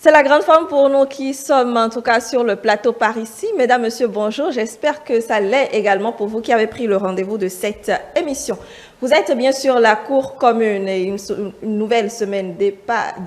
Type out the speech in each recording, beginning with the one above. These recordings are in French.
C'est la grande forme pour nous qui sommes en tout cas sur le plateau par ici. Mesdames, Messieurs, bonjour. J'espère que ça l'est également pour vous qui avez pris le rendez-vous de cette émission. Vous êtes bien sûr la cour commune et une nouvelle semaine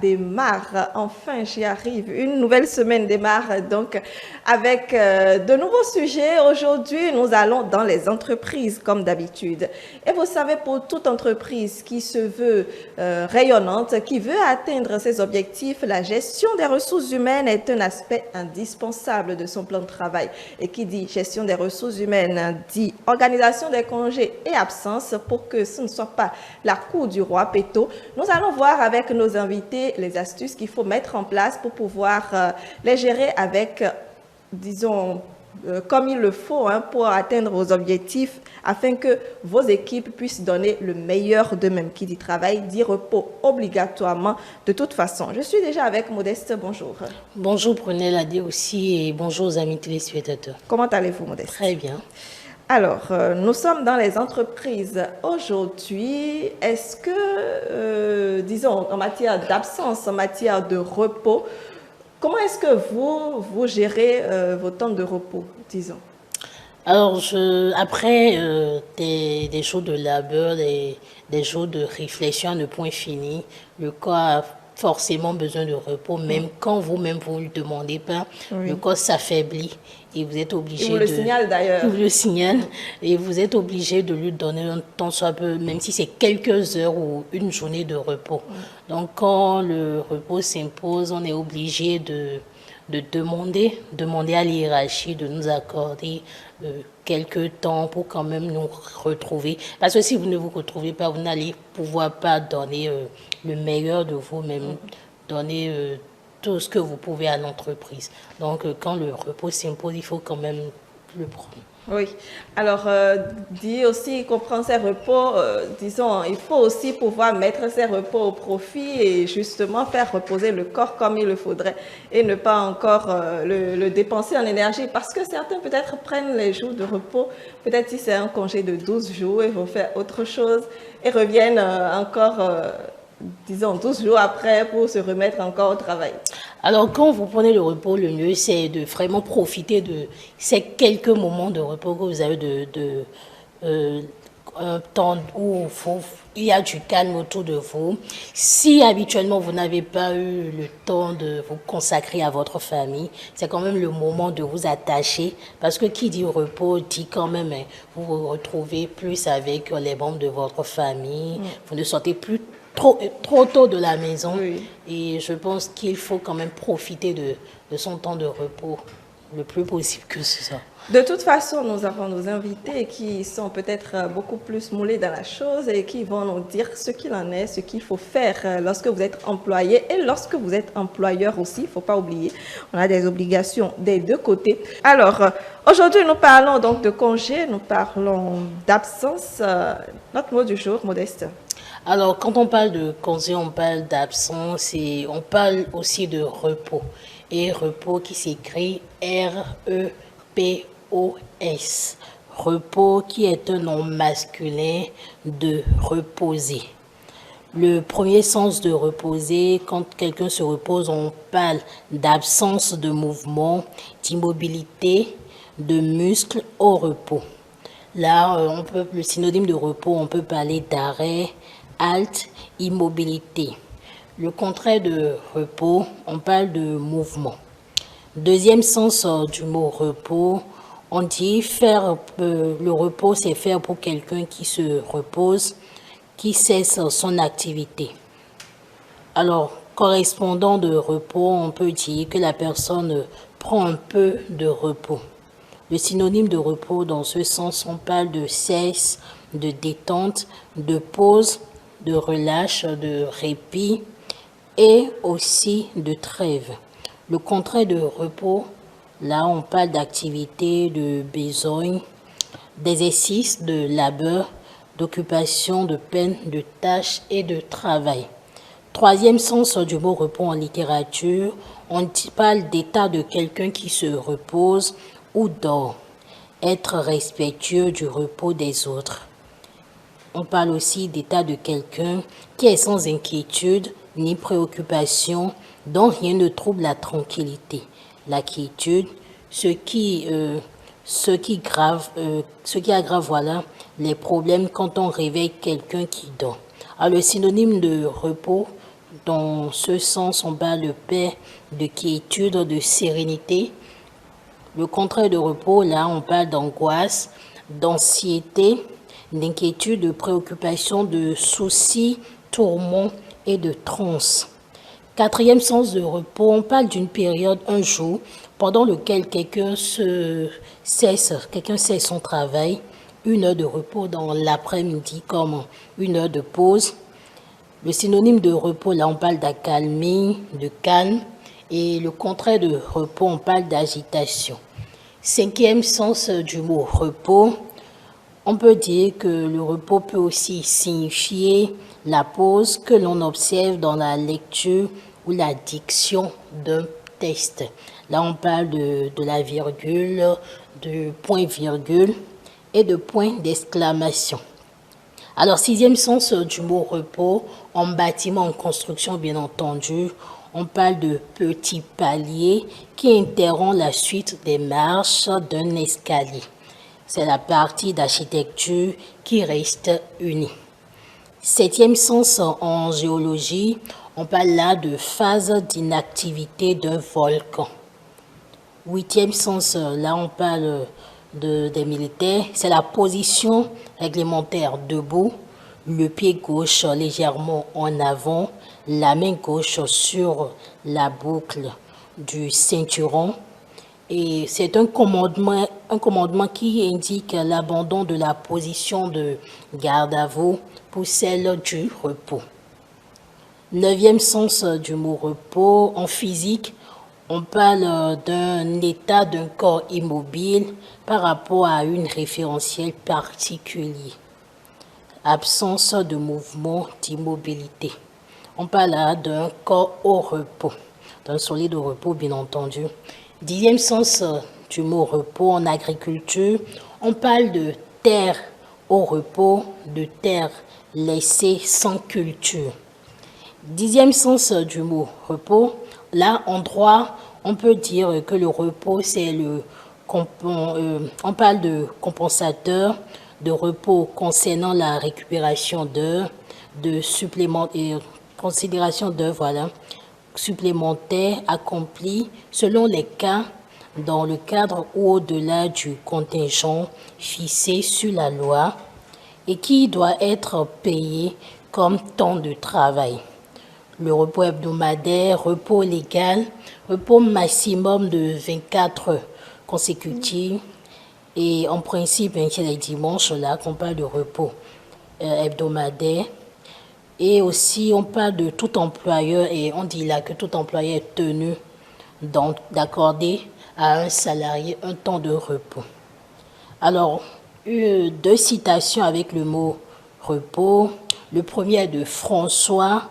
démarre. Enfin, j'y arrive. Une nouvelle semaine démarre donc avec de nouveaux sujets. Aujourd'hui, nous allons dans les entreprises comme d'habitude. Et vous savez, pour toute entreprise qui se veut rayonnante, qui veut atteindre ses objectifs, la gestion des ressources humaines est un aspect indispensable de son plan de travail. Et qui dit gestion des ressources humaines dit organisation des congés et absences pour que ce ne soit pas la cour du roi Péto. Nous allons voir avec nos invités les astuces qu'il faut mettre en place pour pouvoir les gérer avec, disons, comme il le faut pour atteindre vos objectifs afin que vos équipes puissent donner le meilleur d'eux-mêmes. Qui dit travail, dit repos obligatoirement de toute façon. Je suis déjà avec Modeste, bonjour. Bonjour Prunella dit aussi et bonjour aux amis téléspectateurs. Comment allez-vous Modeste? Très bien. Alors, nous sommes dans les entreprises aujourd'hui. Est-ce que, disons, en matière d'absence, en matière de repos, comment est-ce que vous gérez vos temps de repos, disons? Alors, après des jours de labeur, des jours de réflexion à ne point fini, le corps a forcément besoin de repos, même quand vous-même vous ne le demandez pas, le corps s'affaiblit et vous êtes obligé Il vous le signale d'ailleurs. Il vous le signale et vous êtes obligé de lui donner un temps soit peu, même si c'est quelques heures ou une journée de repos. Donc, quand le repos s'impose, on est obligé de demander à l'hiérarchie de nous accorder quelques temps pour quand même nous retrouver. Parce que si vous ne vous retrouvez pas, vous n'allez pouvoir pas donner le meilleur de vous-même, donner tout ce que vous pouvez à l'entreprise. Donc, quand le repos s'impose, il faut quand même le prendre. Oui. Alors, dit aussi qu'on prend ses repos, disons, il faut aussi pouvoir mettre ses repos au profit et justement faire reposer le corps comme il le faudrait et ne pas encore le dépenser en énergie parce que certains peut-être prennent les jours de repos, peut-être si c'est un congé de 12 jours, ils vont faire autre chose et reviennent encore, disons, 12 jours après pour se remettre encore au travail. Alors, quand vous prenez le repos, le mieux, c'est de vraiment profiter de ces quelques moments de repos que vous avez un temps où il y a du calme autour de vous. Si habituellement vous n'avez pas eu le temps de vous consacrer à votre famille, c'est quand même le moment de vous attacher parce que qui dit repos dit quand même vous vous retrouvez plus avec les membres de votre famille, vous ne sortez plus trop tôt de la maison et je pense qu'il faut quand même profiter de son temps de repos le plus possible que ce soit. De toute façon, nous avons nos invités qui sont peut-être beaucoup plus moulés dans la chose et qui vont nous dire ce qu'il en est, ce qu'il faut faire lorsque vous êtes employé et lorsque vous êtes employeur aussi. Il ne faut pas oublier, on a des obligations des deux côtés. Alors, aujourd'hui, nous parlons donc de congé, nous parlons d'absence. Notre mot du jour, Modeste. Alors, quand on parle de congé, on parle d'absence et on parle aussi de repos. Et repos qui s'écrit R-E-P-O-S. Repos qui est un nom masculin de reposer. Le premier sens de reposer, quand quelqu'un se repose, on parle d'absence de mouvement, d'immobilité, de muscles au repos. Là, le synonyme de repos, on peut parler d'arrêt, halte, immobilité. Le contraire de repos, on parle de mouvement. Deuxième sens du mot repos, on dit le repos, c'est faire pour quelqu'un qui se repose, qui cesse son activité. Alors, correspondant de repos, on peut dire que la personne prend un peu de repos. Le synonyme de repos, dans ce sens, on parle de cesse, de détente, de pause, de relâche, de répit et aussi de trêve. Le contraire de repos, là on parle d'activité, de besogne, d'exercice, de labeur, d'occupation, de peine, de tâche et de travail. Troisième sens du mot repos en littérature, on parle d'état de quelqu'un qui se repose ou dort. Être respectueux du repos des autres. On parle aussi d'état de quelqu'un qui est sans inquiétude ni préoccupation dont rien ne trouble la tranquillité, la quiétude, ce qui aggrave voilà, les problèmes quand on réveille quelqu'un qui dort. Alors, le synonyme de repos, dans ce sens, on bat le paix de quiétude, de sérénité. Le contraire de repos, là, on parle d'angoisse, d'anxiété, d'inquiétude, de préoccupation, de soucis, tourments et de transe. Quatrième sens de repos, on parle d'une période, un jour, pendant lequel quelqu'un cesse son travail, une heure de repos dans l'après-midi comme une heure de pause. Le synonyme de repos, là, on parle d'accalmie, de calme, et le contraire de repos, on parle d'agitation. Cinquième sens du mot repos, on peut dire que le repos peut aussi signifier la pause que l'on observe dans la lecture ou la diction d'un texte. Là, on parle de la virgule, de point-virgule et de point d'exclamation. Alors, sixième sens du mot repos, en bâtiment, en construction, bien entendu, on parle de petit palier qui interrompt la suite des marches d'un escalier. C'est la partie d'architecture qui reste unie. Septième sens en géologie, on parle là de phase d'inactivité d'un volcan. Huitième sens, là on parle des militaires, c'est la position réglementaire debout, le pied gauche légèrement en avant, la main gauche sur la boucle du ceinturon. Et c'est un commandement qui indique l'abandon de la position de garde à vous pour celle du repos. Neuvième sens du mot repos, en physique, on parle d'un état d'un corps immobile par rapport à une référentielle particulier. Absence de mouvement, d'immobilité. On parle là d'un corps au repos, d'un solide au repos, bien entendu. Dixième sens du mot repos en agriculture, on parle de terre au repos, de terre laissée sans culture. Dixième sens du mot repos, là en droit, on peut dire que le repos, c'est on parle de compensateur, de repos concernant la récupération d'heures, de supplément et considération d'heures, voilà, supplémentaires accomplis selon les cas dans le cadre ou au-delà du contingent fixé sur la loi et qui doit être payé comme temps de travail. Le repos hebdomadaire, repos légal, repos maximum de 24 heures consécutives et en principe, c'est les dimanches là qu'on parle de repos hebdomadaire. Et aussi, on parle de tout employeur et on dit là que tout employeur est tenu d'accorder à un salarié un temps de repos. Alors, deux citations avec le mot repos. Le premier est de François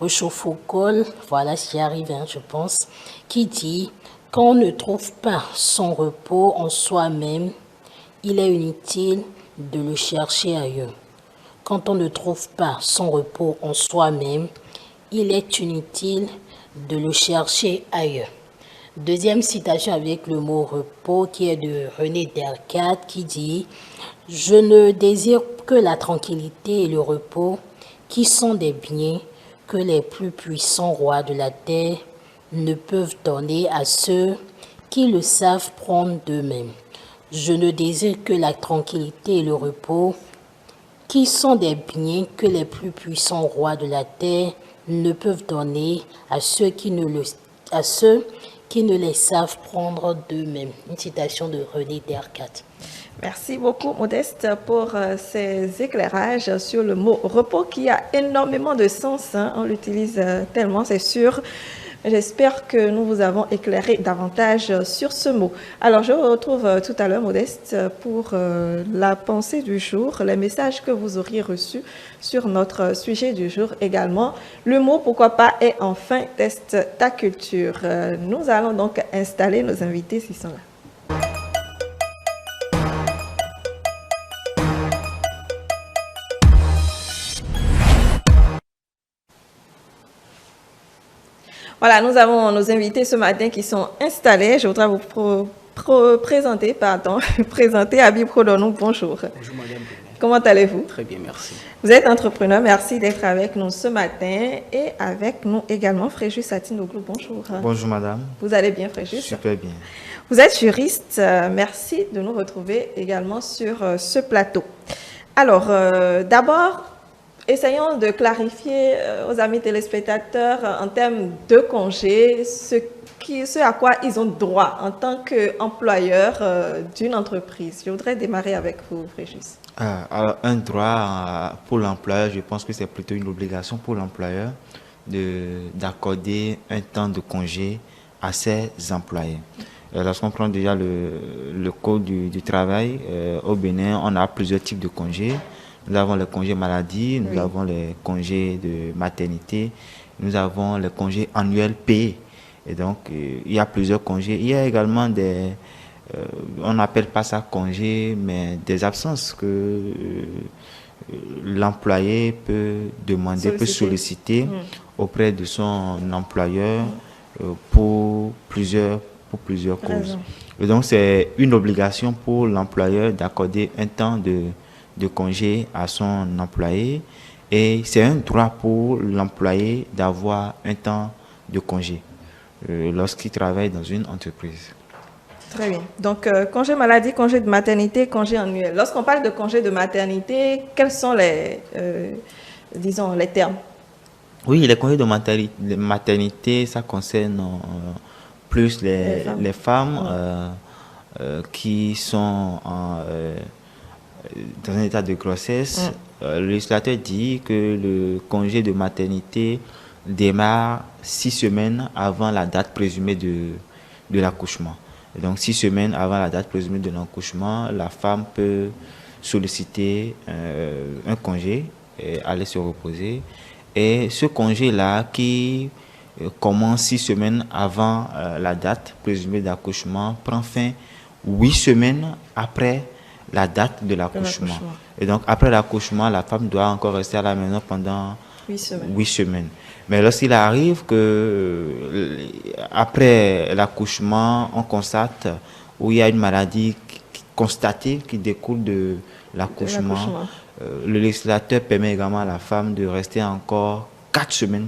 Rochefoucauld, voilà, j'y arrive, je pense, qui dit « Quand on ne trouve pas son repos en soi-même, il est inutile de le chercher ailleurs. Quand on ne trouve pas son repos en soi-même, il est inutile de le chercher ailleurs. » Deuxième citation avec le mot repos qui est de René Descartes qui dit « Je ne désire que la tranquillité et le repos qui sont des biens que les plus puissants rois de la terre ne peuvent donner à ceux qui le savent prendre d'eux-mêmes. Je ne désire que la tranquillité et le repos qui sont des biens que les plus puissants rois de la terre ne peuvent donner à ceux qui ne les savent prendre d'eux-mêmes. » Une citation de René Descartes. Merci beaucoup, Modeste, pour ces éclairages sur le mot repos qui a énormément de sens. Hein. On l'utilise tellement, c'est sûr. J'espère que nous vous avons éclairé davantage sur ce mot. Alors, je vous retrouve tout à l'heure, Modeste, pour la pensée du jour, les messages que vous auriez reçus sur notre sujet du jour également. Le mot, pourquoi pas, est enfin test ta culture. Nous allons donc installer nos invités s'ils sont là. Voilà, nous avons nos invités ce matin qui sont installés. Je voudrais vous présenter, présenter Habib Prodonou. Bonjour. Bonjour madame. Comment allez-vous? Très bien, merci. Vous êtes entrepreneur, merci d'être avec nous ce matin et avec nous également Fréjus Satinoglou. Bonjour. Bonjour madame. Vous allez bien Fréjus? Super bien. Vous êtes juriste, merci de nous retrouver également sur ce plateau. Alors, d'abord, essayons de clarifier aux amis téléspectateurs en termes de congés ce à quoi ils ont droit en tant qu'employeur d'une entreprise. Je voudrais démarrer avec vous, Fréjus. Alors, un droit pour l'employeur, je pense que c'est plutôt une obligation pour l'employeur d'accorder un temps de congé à ses employés. Lorsqu'on prend déjà le code du travail, au Bénin, on a plusieurs types de congés. Nous avons les congés maladie, nous avons les congés de maternité, nous avons les congés annuels payés. Et donc, il y a plusieurs congés. Il y a également on n'appelle pas ça congé, mais des absences que l'employé peut demander, peut solliciter auprès de son employeur pour plusieurs causes. Et donc, c'est une obligation pour l'employeur d'accorder un temps de congé à son employé et c'est un droit pour l'employé d'avoir un temps de congé lorsqu'il travaille dans une entreprise. Très bien. Donc, congé maladie, congé de maternité, congé annuel. Lorsqu'on parle de congé de maternité, quels sont les termes? Oui, les congés de maternité, ça concerne plus les femmes qui sont dans un état de grossesse. Le législateur dit que le congé de maternité démarre 6 semaines avant la date présumée de l'accouchement. Donc 6 semaines avant la date présumée de l'accouchement, la femme peut solliciter un congé et aller se reposer. Et ce congé-là qui commence 6 semaines avant la date présumée d'accouchement prend fin 8 semaines après la date de l'accouchement. Et donc, après l'accouchement, la femme doit encore rester à la maison pendant 8 semaines. Mais lorsqu'il arrive que, après l'accouchement, on constate où il y a une maladie constatée qui découle de l'accouchement, le législateur permet également à la femme de rester encore 4 semaines.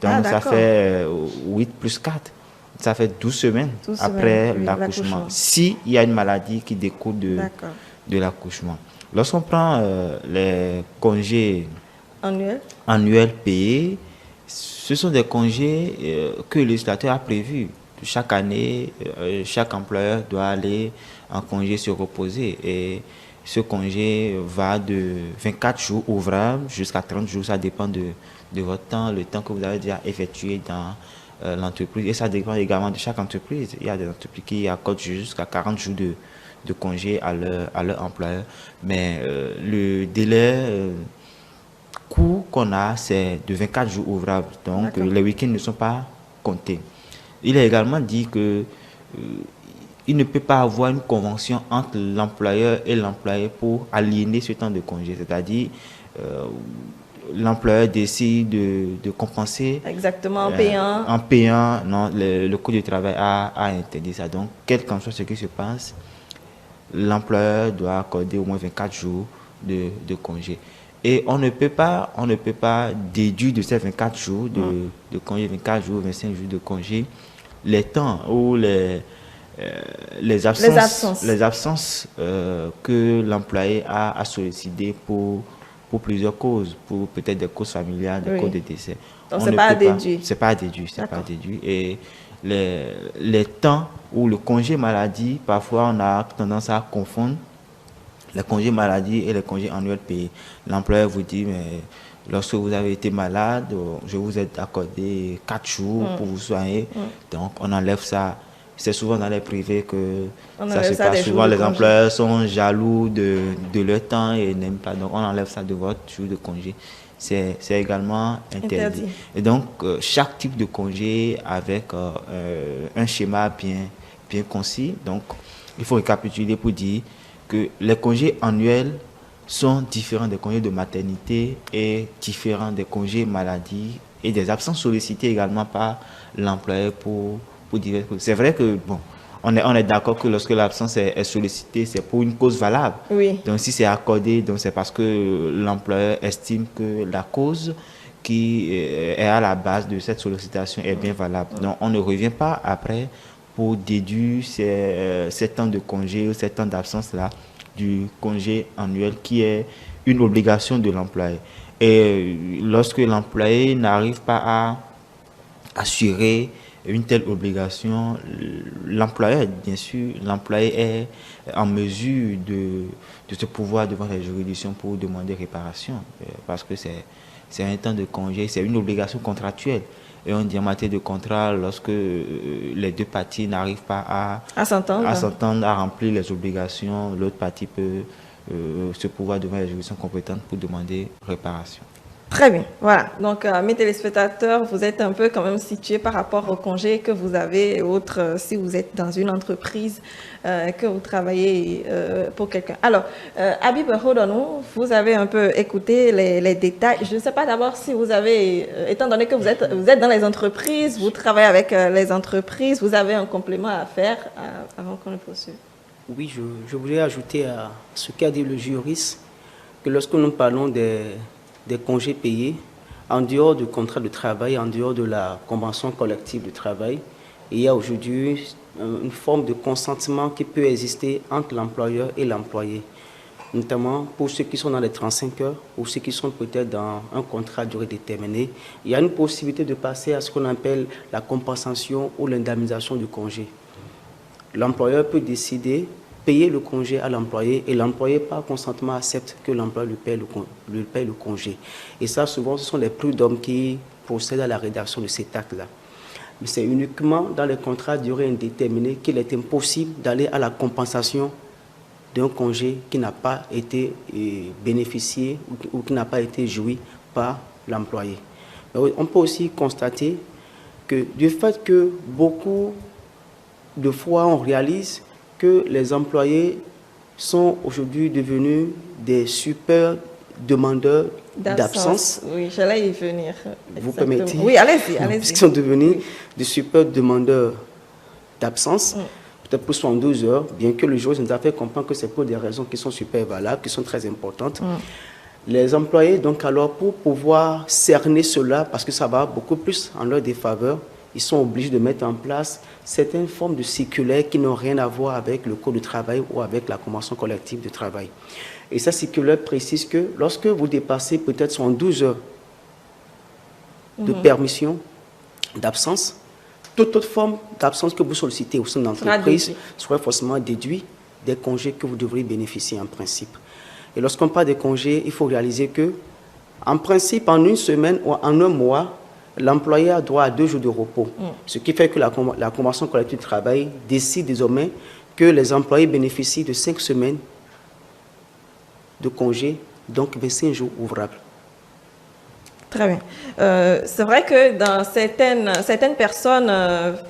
Donc, ça fait 8 plus 4. Ça fait 12 semaines après l'accouchement. S'il y a une maladie qui découle de l'accouchement. Lorsqu'on prend les congés annuels payés, ce sont des congés que le législateur a prévus. Chaque année, chaque employeur doit aller en congé se reposer. Et ce congé va de 24 jours ouvrables jusqu'à 30 jours. Ça dépend de votre temps, le temps que vous avez déjà effectué dans l'entreprise. Et ça dépend également de chaque entreprise. Il y a des entreprises qui accordent jusqu'à 40 jours de congé à leur employeur. Mais le délai court qu'on a, c'est de 24 jours ouvrables. Donc, les week-ends ne sont pas comptés. Il est également dit que il ne peut pas avoir une convention entre l'employeur et l'employé pour aliéner ce temps de congé. C'est-à-dire, l'employeur décide de compenser. Exactement, en payant. Non, le Code du travail a interdit ça. Donc, quel qu'en soit ce qui se passe, l'employeur doit accorder au moins 24 jours de congé. Et on ne peut pas déduire de ces 24 jours de congé, 24 jours, 25 jours de congé, les temps ou les absences que l'employé a sollicitées pour plusieurs causes, pour peut-être des causes familiales, des causes de décès. Donc, ce n'est pas déduit. C'est pas déduit, c'est pas déduit. Et les temps ou le congé maladie, parfois on a tendance à confondre les congés maladie et les congés annuels payés. L'employeur vous dit, mais lorsque vous avez été malade, je vous ai accordé 4 jours pour vous soigner. Donc, on enlève ça. C'est souvent dans les privés que ça se passe. Souvent, les employeurs sont jaloux de leur temps et n'aiment pas. Donc, on enlève ça de votre jour de congé. C'est également interdit. Et donc, chaque type de congé avec un schéma bien concis. Donc, il faut récapituler pour dire que les congés annuels sont différents des congés de maternité et différents des congés maladie et des absences sollicitées également par l'employeur pour diverses causes. C'est vrai que, bon, on est d'accord que lorsque l'absence est sollicitée, c'est pour une cause valable. Oui. Donc, si c'est accordé, donc c'est parce que l'employeur estime que la cause qui est à la base de cette sollicitation est bien valable. Donc, on ne revient pas après pour déduire ces temps de congé ou ces temps d'absence-là du congé annuel qui est une obligation de l'employé. Et lorsque l'employé n'arrive pas à assurer une telle obligation, l'employeur, bien sûr, l'employé est en mesure de se pouvoir devant la juridiction pour demander réparation, parce que c'est un temps de congé, c'est une obligation contractuelle. Et on dit en matière de contrat, lorsque les deux parties n'arrivent pas à s'entendre, à remplir les obligations, l'autre partie peut se pouvoir devant la juridiction compétente pour demander réparation. Très bien, voilà. Donc, mes téléspectateurs, vous êtes un peu quand même situés par rapport au congé que vous avez, autres, si vous êtes dans une entreprise, que vous travaillez pour quelqu'un. Alors, Habib Rodonou, vous avez un peu écouté les détails. Je ne sais pas d'abord si vous avez, étant donné que vous êtes dans les entreprises, vous travaillez avec les entreprises, vous avez un complément à faire avant qu'on ne poursuive. Oui, je voulais ajouter à ce qu'a dit le juriste, que lorsque nous parlons des congés payés, en dehors du contrat de travail, en dehors de la convention collective de travail, il y a aujourd'hui une forme de consentement qui peut exister entre l'employeur et l'employé, notamment pour ceux qui sont dans les 35 heures ou ceux qui sont peut-être dans un contrat à durée déterminée. Il y a une possibilité de passer à ce qu'on appelle la compensation ou l'indemnisation du congé. L'employeur peut décider payer le congé à l'employé et l'employé par consentement accepte que l'employeur lui paye le congé. Et ça, souvent, ce sont les prud'hommes qui procèdent à la rédaction de cet acte-là. Mais c'est uniquement dans les contrats à durée indéterminée qu'il est impossible d'aller à la compensation d'un congé qui n'a pas été bénéficié ou qui n'a pas été joui par l'employé. On peut aussi constater que du fait que beaucoup de fois on réalise que les employés sont aujourd'hui devenus des super demandeurs d'absence. Oui, j'allais y venir. Vous permettez? Oui, allez-y. Ils sont devenus des super demandeurs d'absence, peut-être pour 72 heures, bien que le juriste nous a fait comprendre que c'est pour des raisons qui sont super valables, qui sont très importantes. Les employés, donc alors, pour pouvoir cerner cela, parce que ça va beaucoup plus en leur défaveur, ils sont obligés de mettre en place certaines formes de circulaires qui n'ont rien à voir avec le code de travail ou avec la convention collective de travail. Et cette circulaire précise que lorsque vous dépassez peut-être 112 heures de permission d'absence, toute autre forme d'absence que vous sollicitez au sein de l'entreprise serait forcément déduite des congés que vous devriez bénéficier en principe. Et lorsqu'on parle des congés, il faut réaliser que, en principe, en une semaine ou en un mois, l'employé a droit à 2 jours de repos. Ce qui fait que la convention collective de travail décide désormais que les employés bénéficient de 5 semaines de congés, donc 25 jours ouvrables. Très bien. C'est vrai que dans certaines personnes,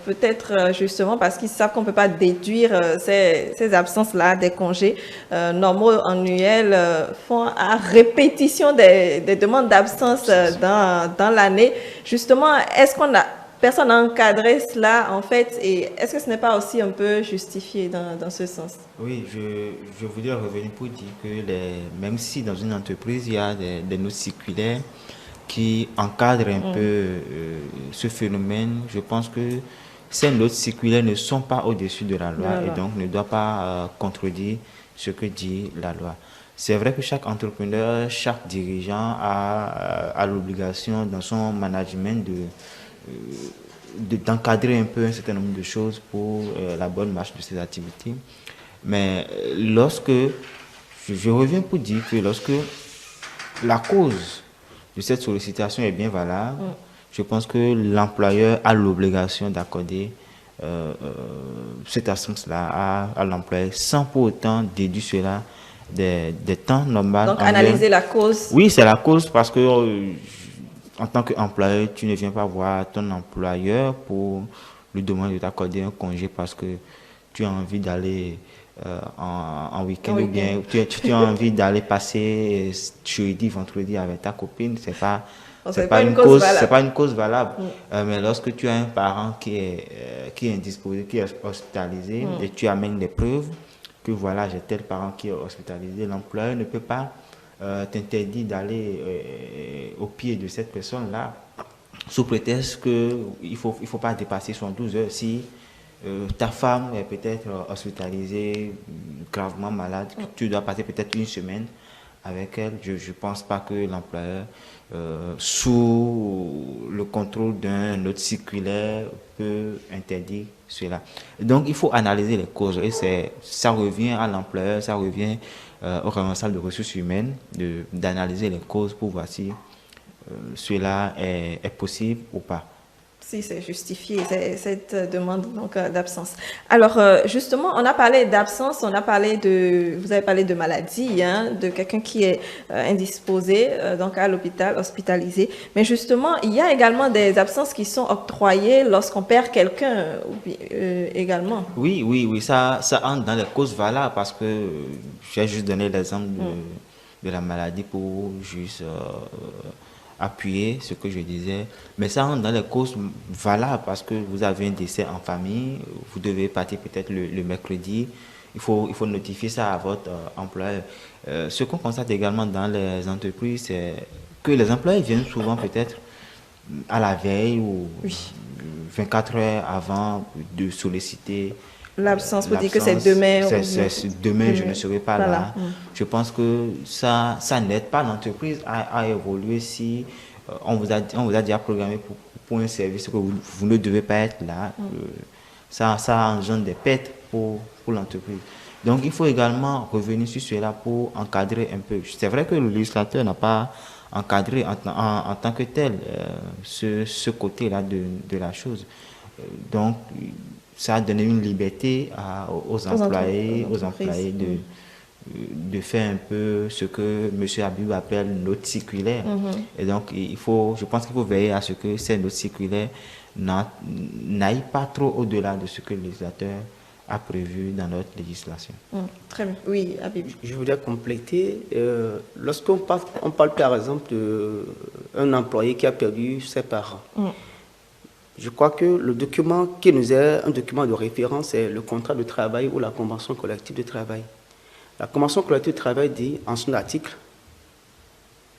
peut-être justement parce qu'ils savent qu'on ne peut pas déduire ces absences-là des congés normaux annuels, font à répétition des demandes d'absence dans l'année. Justement, est-ce qu'on a personne a encadré cela en fait, et est-ce que ce n'est pas aussi un peu justifié dans ce sens? Oui, je voulais revenir pour dire que même si dans une entreprise, il y a des notes circulaires qui encadrent un peu ce phénomène, je pense que ces notes circulaires ne sont pas au-dessus de la loi et donc ne doivent pas contredire ce que dit la loi. C'est vrai que chaque entrepreneur, chaque dirigeant a l'obligation dans son management d'encadrer un peu un certain nombre de choses pour la bonne marche de ses activités. Mais je reviens pour dire que lorsque la cause de cette sollicitation est bien valable, je pense que l'employeur a l'obligation d'accorder cette absence-là à l'employé sans pour autant déduire cela des temps normaux. Donc analyser la cause. Oui, c'est la cause parce que en tant qu'employeur, tu ne viens pas voir ton employeur pour lui demander de t'accorder un congé parce que tu as envie d'aller en week-end, ou bien tu as envie d'aller passer jeudi, vendredi avec ta copine, c'est pas une cause valable. Mais lorsque tu as un parent qui est indisposé, qui est hospitalisé, et tu amènes des preuves que voilà, j'ai tel parent qui est hospitalisé, l'employeur ne peut pas t'interdire d'aller au pied de cette personne-là, sous prétexte qu'il ne faut pas dépasser 72 heures. Si ta femme est peut-être hospitalisée, gravement malade, tu dois passer peut-être une semaine avec elle. Je ne pense pas que l'employeur, sous le contrôle d'un autre circulaire, peut interdire cela. Donc, il faut analyser les causes. Et ça revient à l'employeur, ça revient au responsable de ressources humaines d'analyser les causes pour voir si cela est possible ou pas. Si c'est justifié, cette demande d'absence. Alors, justement, on a parlé d'absence, vous avez parlé de maladie, hein, de quelqu'un qui est indisposé, donc à l'hôpital, hospitalisé. Mais justement, il y a également des absences qui sont octroyées lorsqu'on perd quelqu'un également. Oui, ça entre dans les causes valables parce que j'ai juste donné l'exemple de la maladie pour juste appuyer ce que je disais, mais ça rentre dans les causes valables parce que vous avez un décès en famille, vous devez partir peut-être le mercredi, il faut notifier ça à votre employeur. Ce qu'on constate également dans les entreprises, c'est que les employeurs viennent souvent peut-être à la veille ou 24 heures avant de solliciter l'absence pour dire que c'est demain. Demain, je ne serai pas là. Je pense que ça n'aide pas l'entreprise à évoluer si on vous a déjà programmé pour un service que vous ne devez pas être là. Ça engendre des pertes pour l'entreprise. Donc, il faut également revenir sur cela pour encadrer un peu. C'est vrai que le législateur n'a pas encadré en tant que tel ce côté-là de la chose. Donc, ça a donné une liberté aux employés de faire un peu ce que M. Habib appelle note circulaire. Et donc, je pense qu'il faut veiller à ce que ces notes circulaires n'aillent pas trop au-delà de ce que le législateur a prévu dans notre législation. Très bien. Oui, Habib. Je voudrais compléter. Lorsqu'on parle par exemple d'un employé qui a perdu ses parents, je crois que le document qui nous est un document de référence, c'est le contrat de travail ou la convention collective de travail. La convention collective de travail dit en son article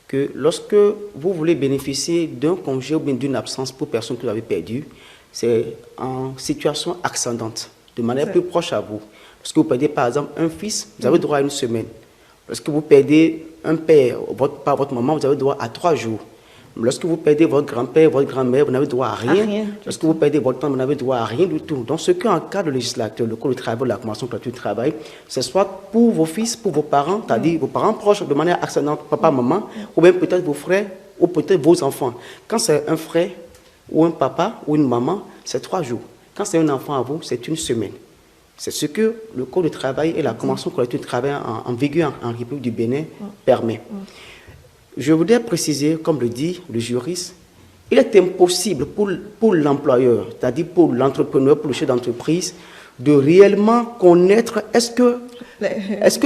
que lorsque vous voulez bénéficier d'un congé ou bien d'une absence pour personne que vous avez perdue, c'est en situation ascendante, de manière plus proche à vous. Lorsque vous perdez par exemple un fils, vous avez droit à une semaine. Lorsque vous perdez un père par votre maman, vous avez droit à 3 jours. Lorsque vous perdez votre grand-père, votre grand-mère, vous n'avez droit à rien. Lorsque vous perdez votre temps, vous n'avez droit à rien du tout. Donc, ce qu'encadre le législateur, le code de travail, la convention collective de travail, c'est soit pour vos fils, pour vos parents, c'est-à-dire vos parents proches de manière accidentelle, papa, maman, ou bien peut-être vos frères, ou peut-être vos enfants. Quand c'est un frère, ou un papa, ou une maman, c'est 3 jours. Quand c'est un enfant à vous, c'est une semaine. C'est ce que le code de travail et la convention collective de travail en vigueur en République du Bénin permet. Je voudrais préciser, comme le dit le juriste, il est impossible pour l'employeur, c'est-à-dire pour l'entrepreneur, pour le chef d'entreprise, de réellement connaître est-ce que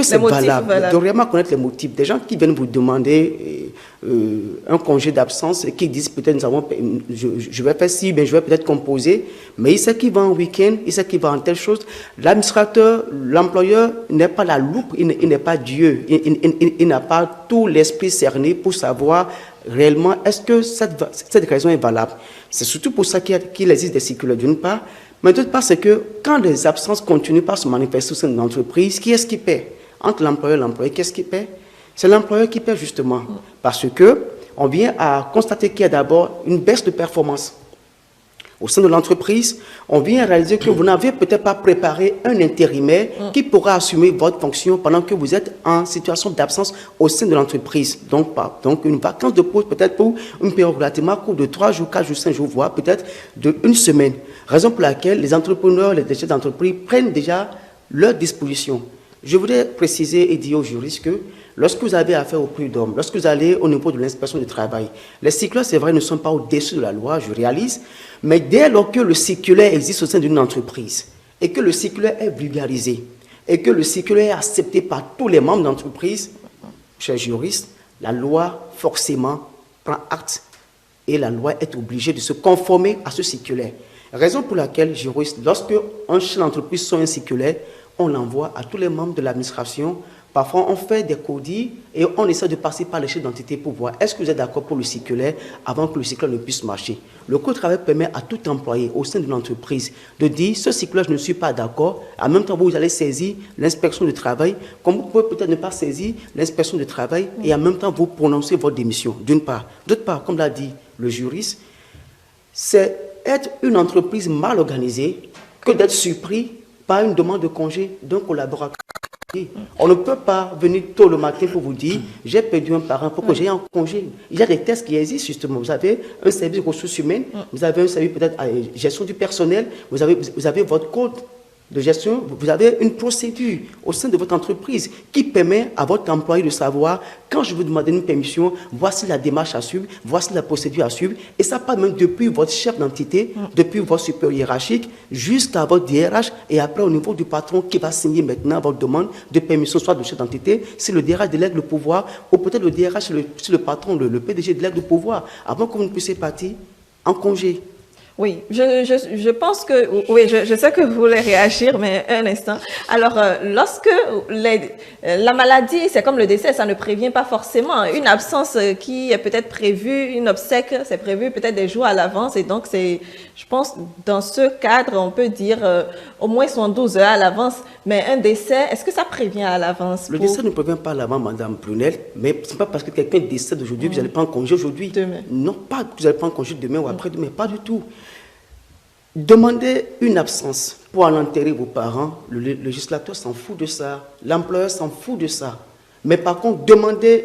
c'est valable, de réellement connaître les motifs. Des gens qui viennent vous demander un congé d'absence et qui disent peut-être je vais faire ci, mais je vais peut-être composer, mais il sait qu'il va en week-end, il sait qu'il va en telle chose. L'administrateur, l'employeur n'est pas la loupe, il n'est pas Dieu, il n'a pas tout l'esprit cerné pour savoir réellement est-ce que cette raison est valable. C'est surtout pour ça qu'il existe des circulaires d'une part. Mais d'autre part, c'est que quand les absences continuent par se manifester au sein de l'entreprise, qui est-ce qui paie? Entre l'employeur et l'employé, qui est-ce qui paie? C'est l'employeur qui paie justement. Parce qu'on vient à constater qu'il y a d'abord une baisse de performance. Au sein de l'entreprise, on vient à réaliser que vous n'avez peut-être pas préparé un intérimaire qui pourra assumer votre fonction pendant que vous êtes en situation d'absence au sein de l'entreprise. Donc une vacance de poste peut-être pour une période relativement courte de 3 jours, 4 jours, 5 jours, voire peut-être d'une semaine. Raison pour laquelle les entrepreneurs, les chefs d'entreprise prennent déjà leurs dispositions. Je voudrais préciser et dire aux juristes que lorsque vous avez affaire au prud'homme, lorsque vous allez au niveau de l'inspection du travail, les circulaires, c'est vrai, ne sont pas au-dessus de la loi, je réalise, mais dès lors que le circulaire existe au sein d'une entreprise et que le circulaire est vulgarisé et que le circulaire est accepté par tous les membres d'entreprise, chers juristes, la loi forcément prend acte et la loi est obligée de se conformer à ce circulaire. Raison pour laquelle, juriste, lorsque un chef d'entreprise sort un circulaire, on l'envoie à tous les membres de l'administration. Parfois, on fait des codis et on essaie de passer par les chefs d'entité pour voir est-ce que vous êtes d'accord pour le circulaire avant que le circulaire ne puisse marcher. Le code de travail permet à tout employé au sein de l'entreprise de dire ce circulaire, je ne suis pas d'accord. En même temps, vous allez saisir l'inspection du travail, comme vous pouvez peut-être ne pas saisir l'inspection du travail et en même temps vous prononcer votre démission, d'une part. D'autre part, comme l'a dit le juriste, c'est être une entreprise mal organisée que d'être surpris par une demande de congé d'un collaborateur. On ne peut pas venir tôt le matin pour vous dire j'ai perdu un parent pour que j'aie un congé. Il y a des tests qui existent justement. Vous avez un service de ressources humaines, vous avez un service peut-être à gestion du personnel, vous avez votre code de gestion, vous avez une procédure au sein de votre entreprise qui permet à votre employé de savoir quand je vous demande une permission, voici la démarche à suivre, voici la procédure à suivre. Et ça part même depuis votre chef d'entité, depuis votre supérieur hiérarchique, jusqu'à votre DRH et après au niveau du patron qui va signer maintenant votre demande de permission, soit de chef d'entité, si le DRH délègue le pouvoir, ou peut-être le DRH, si le patron, le PDG délègue le pouvoir, avant que vous ne puissiez partir en congé. Oui, je pense que, oui, je sais que vous voulez réagir, mais un instant. Alors, lorsque la maladie, c'est comme le décès, ça ne prévient pas forcément. Une absence qui est peut-être prévue, une obsèque, c'est prévu peut-être des jours à l'avance. Et donc, je pense, dans ce cadre, on peut dire au moins 112 heures à l'avance. Mais un décès, est-ce que ça prévient à l'avance? Le décès ne prévient pas à l'avance, Madame Brunel, mais ce n'est pas parce que quelqu'un décède aujourd'hui que vous allez prendre congé aujourd'hui. Demain. Non, pas que vous allez prendre congé demain ou après-demain, pas du tout. Demandez une absence pour aller enterrer vos parents, le législateur s'en fout de ça, l'employeur s'en fout de ça. Mais par contre, demandez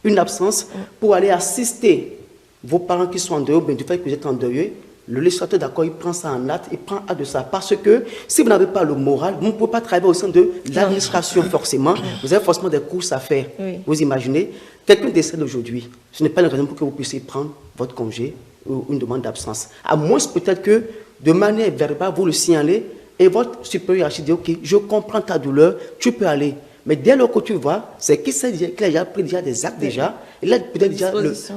une absence pour aller assister vos parents qui sont en deuil, bien du fait que vous êtes en deuil, le législateur, d'accord, il prend ça en acte, il prend acte de ça. Parce que si vous n'avez pas le moral, vous ne pouvez pas travailler au sein de l'administration forcément. Vous avez forcément des courses à faire. Oui. Vous imaginez, quelqu'un décède aujourd'hui. Ce n'est pas une raison pour que vous puissiez prendre votre congé ou une demande d'absence. À moins peut-être que de manière verbale, vous le signalez et votre supérieur hiérarchique dit « Ok, je comprends ta douleur, tu peux aller ». Mais dès lors que tu vas, c'est qu'il a déjà pris des actes déjà, il a peut-être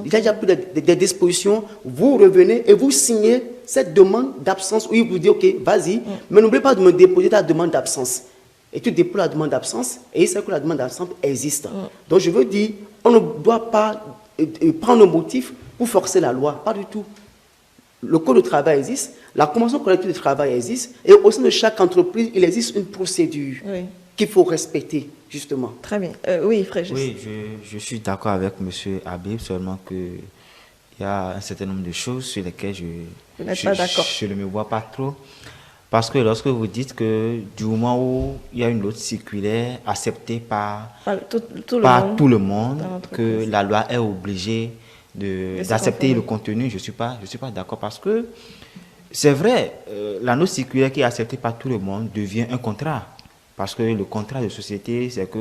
déjà pris des dispositions, vous revenez et vous signez cette demande d'absence où il vous dit « Ok, vas-y, mais n'oublie pas de me déposer ta demande d'absence ». Et tu déposes la demande d'absence et il sait que la demande d'absence existe. Donc je veux dire, on ne doit pas prendre un motif pour forcer la loi, pas du tout. Le code de travail existe, la convention collective de travail existe, et au sein de chaque entreprise, il existe une procédure qu'il faut respecter, justement. Très bien. Oui, Frégis. Oui, je suis d'accord avec M. Habib, seulement qu'il y a un certain nombre de choses sur lesquelles je ne me vois pas trop. Parce que lorsque vous dites que du moment où il y a une autre circulaire acceptée par tout le monde, que la loi est obligée d'accepter le contenu, je ne suis pas d'accord parce que c'est vrai, la note circulaire qui est acceptée par tout le monde devient un contrat. Parce que le contrat de société, c'est que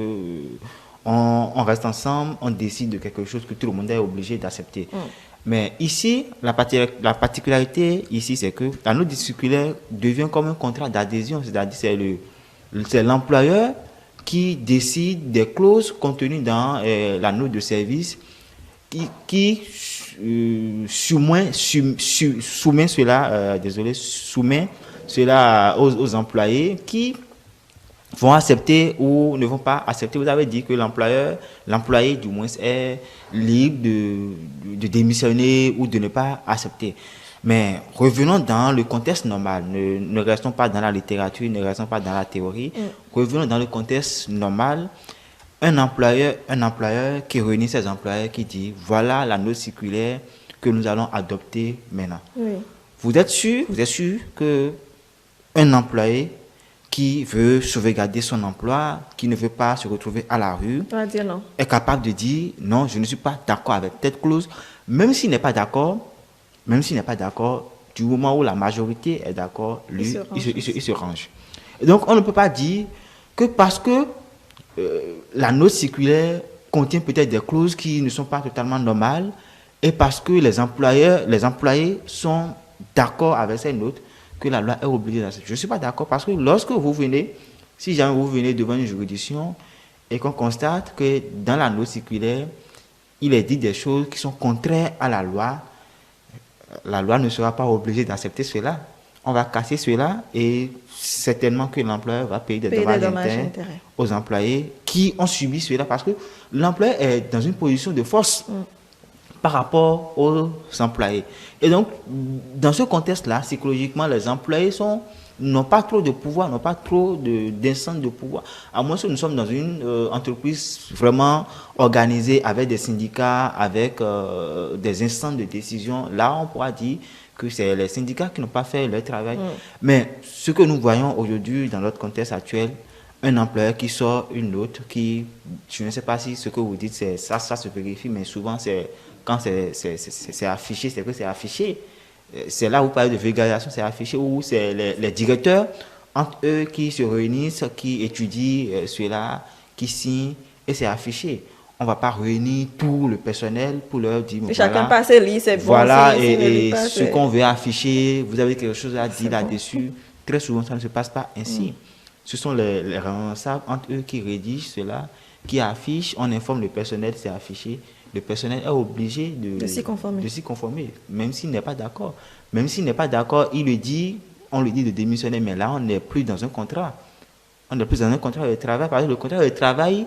on reste ensemble, on décide de quelque chose que tout le monde est obligé d'accepter. Mais ici, la particularité ici, c'est que la note circulaire devient comme un contrat d'adhésion, c'est-à-dire c'est l'employeur qui décide des clauses contenues dans la note de service qui soumet cela aux employés qui vont accepter ou ne vont pas accepter. Vous avez dit que l'employé du moins est libre de démissionner ou de ne pas accepter. Mais revenons dans le contexte normal, ne restons pas dans la littérature, ne restons pas dans la théorie, revenons dans le contexte normal. Un employeur qui réunit ses employés, qui dit voilà la note circulaire que nous allons adopter maintenant. Oui. Vous êtes sûr que un employé qui veut sauvegarder son emploi, qui ne veut pas se retrouver à la rue, est capable de dire non, je ne suis pas d'accord avec cette clause, même s'il n'est pas d'accord, du moment où la majorité est d'accord, lui, il se range. Et donc on ne peut pas dire que parce que la note circulaire contient peut-être des clauses qui ne sont pas totalement normales et parce que les employés sont d'accord avec ces notes que la loi est obligée d'accepter. Je ne suis pas d'accord parce que lorsque vous venez Si jamais vous venez devant une juridiction et qu'on constate que dans la note circulaire, il est dit des choses qui sont contraires à la loi ne sera pas obligée d'accepter cela. On va casser cela et certainement que l'employeur va payer des dommages internes aux employés qui ont subi cela parce que l'employeur est dans une position de force par rapport aux employés. Et donc, dans ce contexte-là, psychologiquement, les employés n'ont pas trop de pouvoir, n'ont pas trop d'instance de pouvoir. À moins que nous sommes dans une entreprise vraiment organisée avec des syndicats, avec des instances de décision. Là, on pourra dire que c'est les syndicats qui n'ont pas fait leur travail. Mais ce que nous voyons aujourd'hui dans notre contexte actuel, un employeur qui sort une note qui, je ne sais pas si ce que vous dites, ça se vérifie, mais souvent, quand c'est affiché, c'est que c'est affiché. C'est là où vous parlez de vulgarisation, c'est affiché, où c'est les directeurs, entre eux, qui se réunissent, qui étudient cela, qui signent, et c'est affiché. On ne va pas réunir tout le personnel pour leur dire... Voilà, chacun passe et lit, c'est bon. Voilà, et ce qu'on veut afficher, vous avez quelque chose à dire là-dessus. Très souvent, ça ne se passe pas ainsi. Ce sont les responsables, entre eux, qui rédigent cela, qui affichent, on informe le personnel, c'est affiché. Le personnel est obligé de s'y conformer, même s'il n'est pas d'accord. Même s'il n'est pas d'accord, on lui dit de démissionner, mais là, on n'est plus dans un contrat. On n'est plus dans un contrat de travail. Parce que le contrat de travail,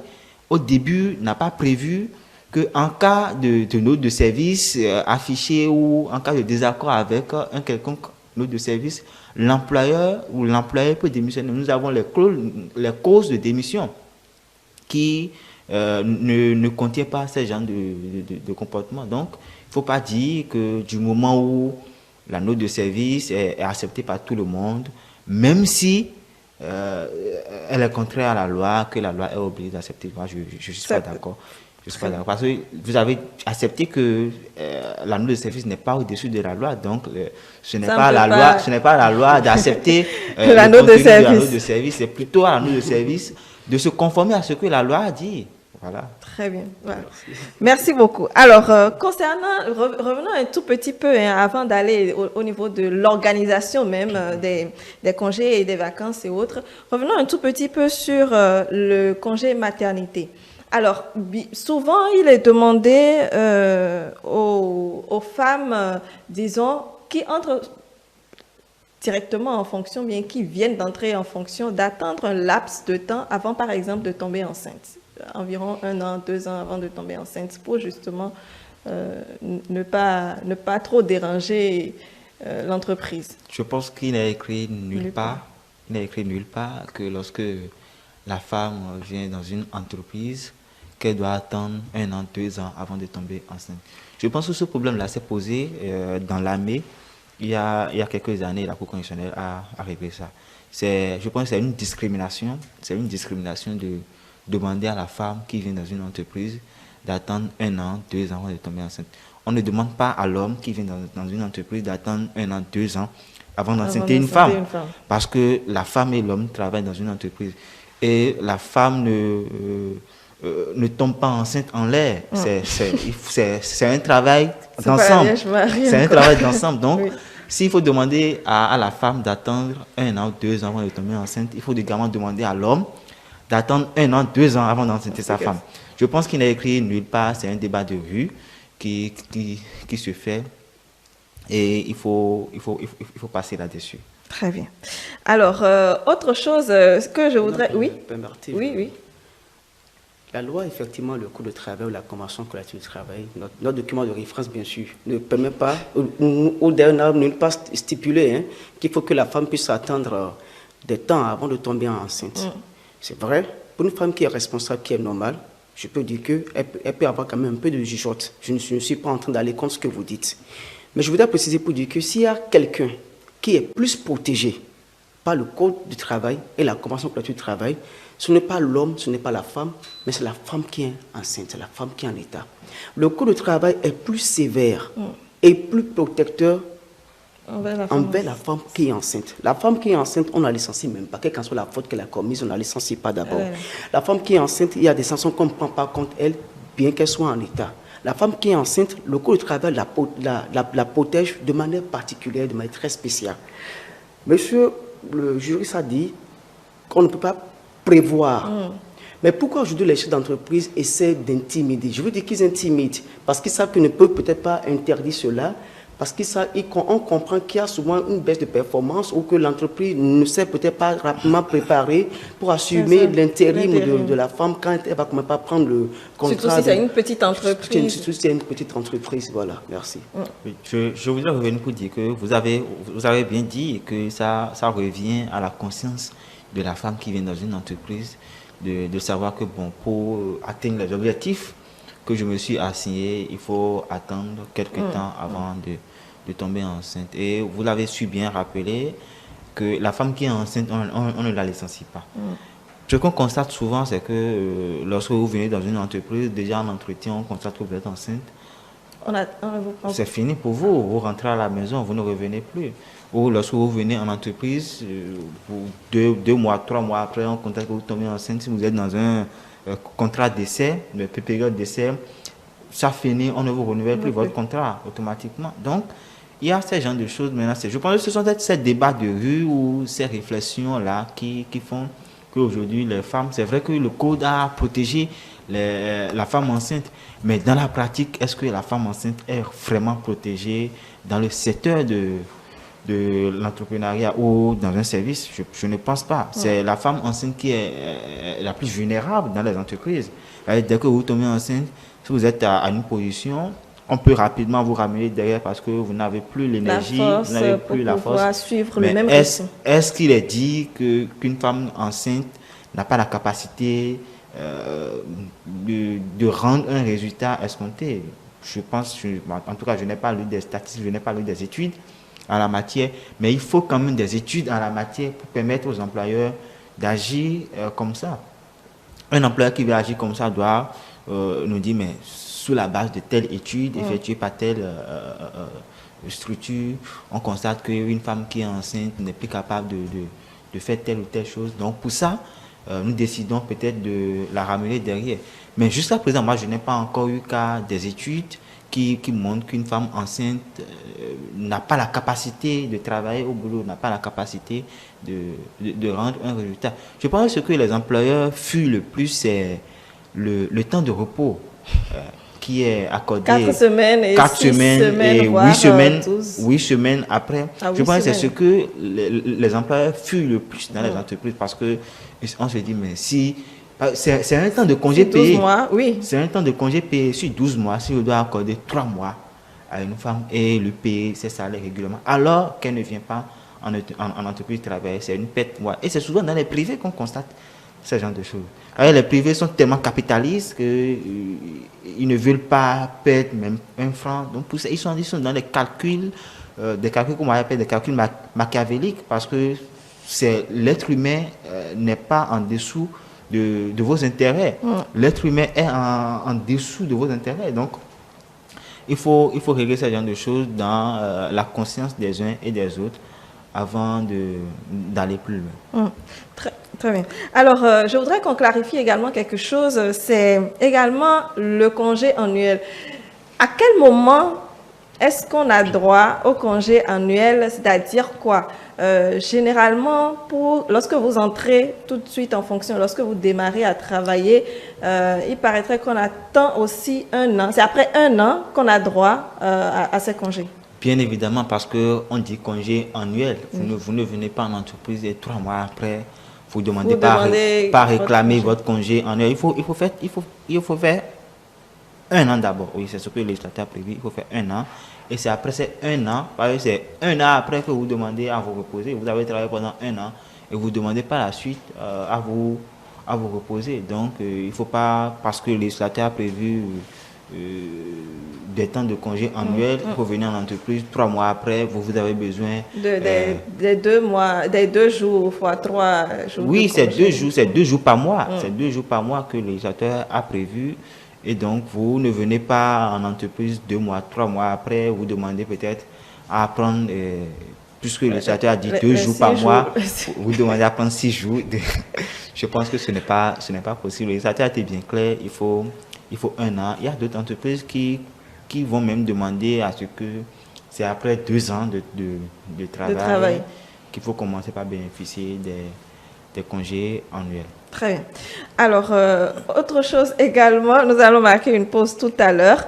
au début, n'a pas prévu qu'en cas de note de service affichée ou en cas de désaccord avec un quelconque note de service, l'employeur ou l'employé peut démissionner. Nous avons les causes de démission qui ne contient pas ce genre de comportement. Donc, il ne faut pas dire que du moment où la note de service est acceptée par tout le monde, même si elle est contraire à la loi, que la loi est obligée d'accepter. Moi, je ne suis pas d'accord. Je suis pas d'accord. Parce que vous avez accepté que la note de service n'est pas au-dessus de la loi. Donc, ce n'est pas la loi d'accepter la note de service. C'est plutôt à la note de service de se conformer à ce que la loi a dit. Voilà. Très bien. Voilà. Merci beaucoup. Alors, revenons un tout petit peu avant d'aller au niveau de l'organisation même des congés et des vacances et autres. Revenons un tout petit peu sur le congé maternité. Alors, souvent, il est demandé aux femmes, disons, qui entrent directement en fonction, bien qui viennent d'entrer en fonction, d'attendre un laps de temps avant, par exemple, de tomber enceinte. Environ 1 an, 2 ans avant de tomber enceinte, pour justement ne pas trop déranger l'entreprise. Je pense qu'il n'est écrit nulle part que lorsque la femme vient dans une entreprise, qu'elle doit attendre 1 an, 2 ans avant de tomber enceinte. Je pense que ce problème-là s'est posé dans l'armée. Il y a quelques années, la Cour constitutionnelle a réglé ça. Je pense que c'est une discrimination. C'est une discrimination de demander à la femme qui vient dans une entreprise d'attendre 1 an, 2 ans avant de tomber enceinte. On ne demande pas à l'homme qui vient dans une entreprise d'attendre 1 an, 2 ans avant d'enceinte une femme. Parce que la femme et l'homme travaillent dans une entreprise. Et la femme ne tombe pas enceinte en l'air. C'est un travail d'ensemble. C'est un travail d'ensemble. Donc, s'il faut demander à la femme d'attendre 1 an, 2 ans avant de tomber enceinte, il faut également demander à l'homme d'attendre 1 an, 2 ans avant d'enceinte sa femme. Je pense qu'il n'est écrit nulle part, c'est un débat de rue qui se fait et il faut passer là-dessus. Très bien. Alors, autre chose que je voudrais... Oui. La loi, effectivement, le Code de travail ou la Convention collective de travail, notre document de référence, bien sûr, ne permet pas, ou d'ailleurs ne pas stipuler qu'il faut que la femme puisse attendre des temps avant de tomber enceinte. C'est vrai, pour une femme qui est responsable, qui est normale, je peux dire qu'elle peut avoir quand même un peu de jugeote. Je ne suis pas en train d'aller contre ce que vous dites. Mais je voudrais préciser pour dire que s'il y a quelqu'un qui est plus protégé par le Code du travail et la Convention collective du travail, ce n'est pas l'homme, ce n'est pas la femme, mais c'est la femme qui est enceinte, c'est la femme qui est en état. Le Code du travail est plus sévère et plus protecteur envers la femme qui est enceinte. La femme qui est enceinte, on ne la licencie même pas. Quelle qu'en soit la faute qu'elle a commise, on ne la licencie pas d'abord. La femme qui est enceinte, il y a des sanctions qu'on ne prend pas contre elle, bien qu'elle soit en état. La femme qui est enceinte, le Code du travail la protège de manière particulière, de manière très spéciale. Monsieur le juriste a dit qu'on ne peut pas prévoir. Mais pourquoi aujourd'hui les chefs d'entreprise essaient d'intimider? Je veux dire qu'ils intimident parce qu'ils savent qu'ils ne peuvent peut-être pas interdire cela, parce qu'on comprend qu'il y a souvent une baisse de performance ou que l'entreprise ne s'est peut-être pas rapidement préparée pour assumer l'intérim de la femme quand elle va pas prendre le contrat. Surtout si c'est une petite entreprise. Surtout si c'est une petite entreprise, voilà, merci. Oui, je voudrais revenir pour dire que vous avez bien dit que ça revient à la conscience de la femme qui vient dans une entreprise, de savoir que bon, pour atteindre les objectifs que je me suis assigné, il faut attendre quelques temps avant de tomber enceinte. Et vous l'avez su bien rappeler que la femme qui est enceinte, on ne la licencie pas. Ce qu'on constate souvent, c'est que lorsque vous venez dans une entreprise, déjà en entretien, on constate que vous êtes enceinte. C'est fini pour vous. Vous rentrez à la maison, vous ne revenez plus. Ou lorsque vous venez en entreprise, pour 2 mois, 3 mois après, on constate que vous tombez enceinte. Si vous êtes dans un contrat d'essai, une période d'essai, ça finit, on ne vous renouvelle plus votre contrat automatiquement. Donc, il y a ce genre de choses maintenant. Je pense que ce sont ces débats de rue ou ces réflexions-là qui font qu'aujourd'hui, les femmes, c'est vrai que le code a protégé la femme enceinte, mais dans la pratique, est-ce que la femme enceinte est vraiment protégée dans le secteur de l'entrepreneuriat ou dans un service? Je ne pense pas. C'est la femme enceinte qui est la plus vulnérable dans les entreprises. Dès que vous tombez enceinte, si vous êtes à une position, on peut rapidement vous ramener derrière parce que vous n'avez plus l'énergie, vous n'avez plus la force. Suivre mais le même rythme. Est-ce qu'il est dit qu'une femme enceinte n'a pas la capacité de rendre un résultat escompté? Je pense, en tout cas, je n'ai pas lu des statistiques, je n'ai pas lu des études en la matière, mais il faut quand même des études en la matière pour permettre aux employeurs d'agir comme ça. Un employeur qui veut agir comme ça doit nous dire, mais sous la base de telle étude effectuée par telle structure, on constate qu'une femme qui est enceinte n'est plus capable de faire telle ou telle chose. Donc pour ça, nous décidons peut-être de la ramener derrière. Mais jusqu'à présent, moi, je n'ai pas encore eu cas des études qui montrent qu'une femme enceinte n'a pas la capacité de travailler au boulot, n'a pas la capacité de rendre un résultat. Je pense que ce que les employeurs fuient le plus, c'est le temps de repos qui est accordé 4 semaines et 4 semaines et 8 semaines après. Je pense que c'est ce que les employeurs fuient le plus dans les entreprises parce que on se dit, mais si c'est un temps de congé payé. 12 mois, oui. C'est un temps de congé payé sur 12 mois. Si on doit accorder 3 mois à une femme et lui payer ses salaires régulièrement, alors qu'elle ne vient pas en entreprise travailler, c'est une perte. Et c'est souvent dans les privés qu'on constate ce genre de choses. Alors, les privés sont tellement capitalistes qu'ils ne veulent pas perdre même un franc. Donc, pour ça, ils sont dans les calculs, des calculs qu'on appelle des calculs machiavéliques, parce que l'être humain n'est pas en dessous de vos intérêts. L'être humain est en dessous de vos intérêts. Donc, il faut régler ce genre de choses dans la conscience des uns et des autres avant d'aller plus loin. Très bien. Alors, je voudrais qu'on clarifie également quelque chose. C'est également le congé annuel. À quel moment est-ce qu'on a droit au congé annuel? C'est-à-dire quoi? Généralement, lorsque vous entrez tout de suite en fonction, lorsque vous démarrez à travailler, il paraîtrait qu'on attend aussi 1 an. C'est après 1 an qu'on a droit à ces congés. Bien évidemment, parce qu'on dit congé annuel. Vous ne venez pas en entreprise et 3 mois après, vous demandez pas réclamer votre congé annuel. Il faut faire 1 an d'abord. Oui, c'est ce que le législateur a prévu. Il faut faire 1 an. Et c'est après ces 1 an, c'est 1 an après que vous demandez à vous reposer. Vous avez travaillé pendant 1 an et vous demandez par la suite à vous reposer. Donc, il ne faut pas, parce que le législateur a prévu des temps de congé annuels, il faut venir en entreprise 3 mois après, vous avez besoin des 2 mois, des 2 jours fois 3 jours. Oui, c'est 2 jours par mois. C'est 2 jours par mois que le législateur a prévu. Et donc, vous ne venez pas en entreprise 2 mois, 3 mois après, vous demandez peut-être à prendre, puisque le législateur a dit 2 jours par mois, vous demandez à prendre 6 jours. Je pense que ce n'est pas possible. Le législateur a été bien clair, il faut 1 an. Il y a d'autres entreprises qui vont même demander à ce que c'est après 2 ans de travail qu'il faut commencer par bénéficier des congés annuels. Très bien. Alors, autre chose également, nous allons marquer une pause tout à l'heure.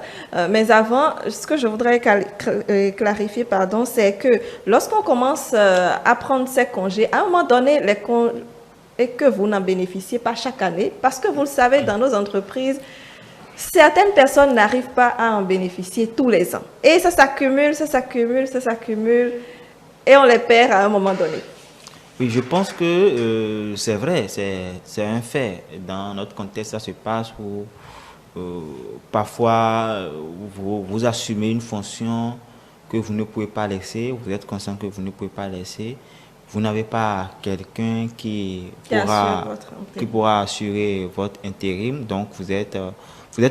Mais avant, ce que je voudrais clarifier, pardon, c'est que lorsqu'on commence à prendre ces congés, à un moment donné, et que vous n'en bénéficiez pas chaque année, parce que vous le savez, dans nos entreprises, certaines personnes n'arrivent pas à en bénéficier tous les ans. Et ça s'accumule, ça s'accumule, ça s'accumule, et on les perd à un moment donné. Oui, je pense que c'est vrai, c'est un fait. Dans notre contexte, ça se passe où parfois vous assumez une fonction que vous ne pouvez pas laisser, vous êtes conscient que vous ne pouvez pas laisser, vous n'avez pas quelqu'un qui pourra assurer votre intérim, donc vous êtes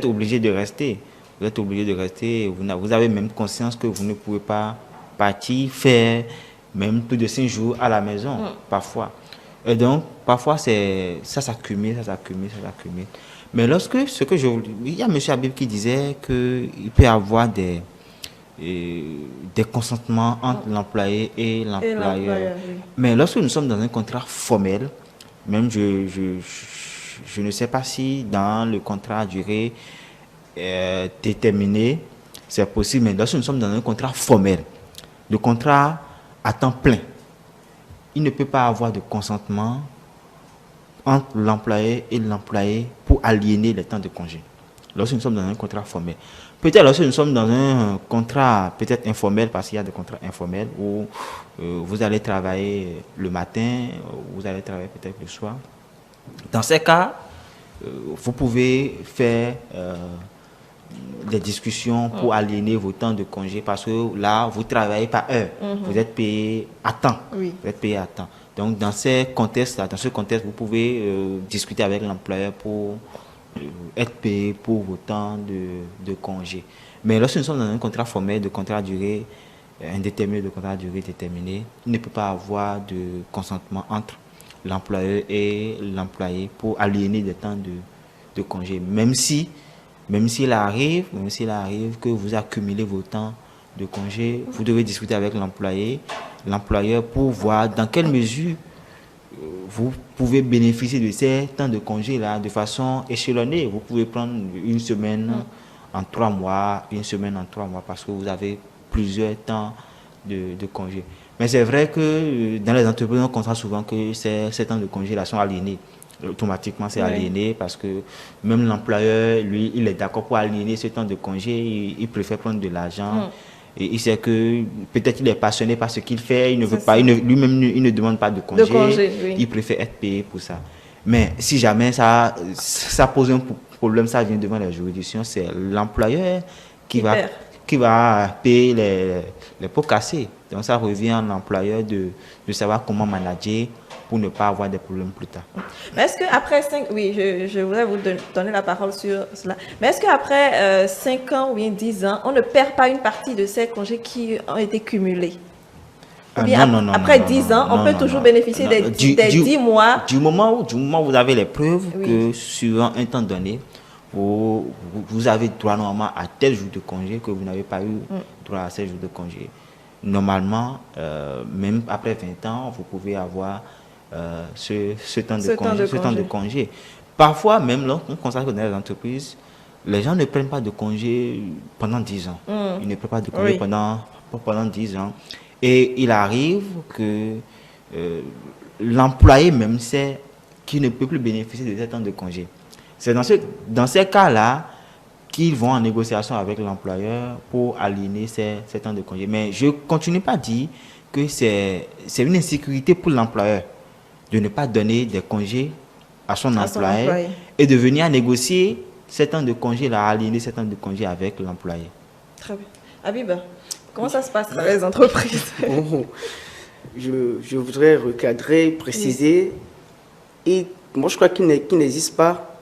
obligé de rester. Vous êtes obligé de rester, vous avez même conscience que vous ne pouvez pas partir, faire même plus de 5 jours à la maison, parfois. Et donc, parfois, ça s'accumule. Mais il y a M. Habib qui disait qu'il peut y avoir des consentements entre l'employé et l'employeur. Oui. Mais lorsque nous sommes dans un contrat formel, même je ne sais pas si dans le contrat à durée déterminée, c'est possible, mais lorsque nous sommes dans un contrat formel, le contrat à temps plein, il ne peut pas avoir de consentement entre l'employé et l'employé pour aliéner les temps de congé. Lorsque nous sommes dans un contrat formel. Peut-être lorsque nous sommes dans un contrat peut-être informel, parce qu'il y a des contrats informels où vous allez travailler le matin, vous allez travailler peut-être le soir. Dans ces cas, vous pouvez faire des discussions pour aliéner vos temps de congé, parce que là, vous travaillez par heure. Vous êtes payé à temps. Oui. Vous êtes payé à temps. Donc, dans ce contexte, vous pouvez discuter avec l'employeur pour être payé pour vos temps de congé. Mais lorsque nous sommes dans un contrat formel, de contrat à durée indéterminée, de contrat à durée déterminée, il ne peut pas avoir de consentement entre l'employeur et l'employé pour aliéner des temps de congé. Même s'il arrive que vous accumulez vos temps de congé, vous devez discuter avec l'employeur pour voir dans quelle mesure vous pouvez bénéficier de ces temps de congé-là de façon échelonnée. Vous pouvez prendre une semaine en 3 mois, une semaine en 3 mois, parce que vous avez plusieurs temps de congé. Mais c'est vrai que dans les entreprises, on constate souvent que ces temps de congé-là sont aliénés. Automatiquement, c'est aliéné, parce que même l'employeur, lui, il est d'accord pour aliéner ce temps de congé, il préfère prendre de l'argent. Et il sait que peut-être il est passionné par ce qu'il fait, il ne veut pas, lui-même il ne demande pas de congé, il préfère être payé pour ça. Mais si jamais ça pose un problème, ça vient devant la juridiction, c'est l'employeur qui va payer les pots cassés. Donc ça revient à l'employeur de savoir comment manager pour ne pas avoir des problèmes plus tard. Mais est-ce qu'après 5... Oui, je voudrais vous donner la parole sur cela. Mais est-ce qu'après 5 ans ou bien 10 ans, on ne perd pas une partie de ces congés qui ont été cumulés? Non, après 10 ans, on peut toujours bénéficier des 10 mois. Du moment où vous avez les preuves que sur un temps donné, vous avez droit normalement à tel jour de congé, que vous n'avez pas eu droit à ces jours de congé. Normalement, même après 20 ans, vous pouvez avoir ce temps de congé. Parfois, même lorsqu'on constate que dans les entreprises, les gens ne prennent pas de congé pendant 10 ans. Ils ne prennent pas de congé pendant 10 ans. Et il arrive que l'employé même sait qu'il ne peut plus bénéficier de ce temps de congé. C'est dans ces cas-là qu'ils vont en négociation avec l'employeur pour aligner ces temps de congé. Mais je ne continue pas à dire que c'est une insécurité pour l'employeur de ne pas donner des congés à son employé et de venir négocier ces temps de congé, aligner ces temps de congé avec l'employé. Très bien. Habib, comment ça se passe dans les entreprises? Je voudrais recadrer, préciser. Et moi, je crois qu'il n'existe pas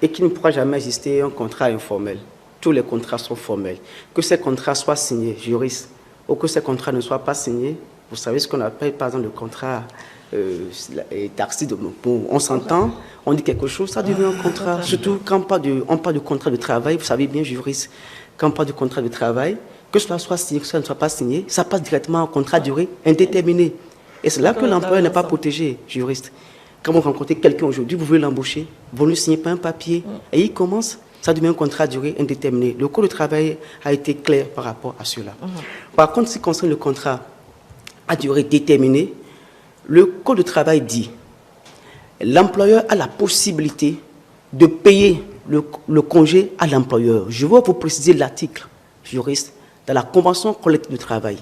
et qu'il ne pourra jamais exister un contrat informel. Tous les contrats sont formels. Que ces contrats soient signés, juristes, ou que ces contrats ne soient pas signés, vous savez ce qu'on appelle, par exemple, le contrat tacite. On s'entend, on dit quelque chose, ça devient un contrat. Surtout quand on parle de contrat de travail, vous savez bien, juriste, quand on parle de contrat de travail, que cela soit signé, que cela ne soit pas signé, ça passe directement en contrat à durée indéterminée. Et c'est là que l'employeur n'est pas protégé, juriste. Quand vous rencontrez quelqu'un aujourd'hui, vous voulez l'embaucher, vous ne signez pas un papier, et il commence, ça devient un contrat à durée indéterminée. Le Code du travail a été clair par rapport à cela. Par contre, ce qui concerne le contrat à durée déterminée, le Code du travail dit l'employeur a la possibilité de payer le congé à l'employeur. Je vais vous préciser l'article, juriste, dans la Convention collective de travail.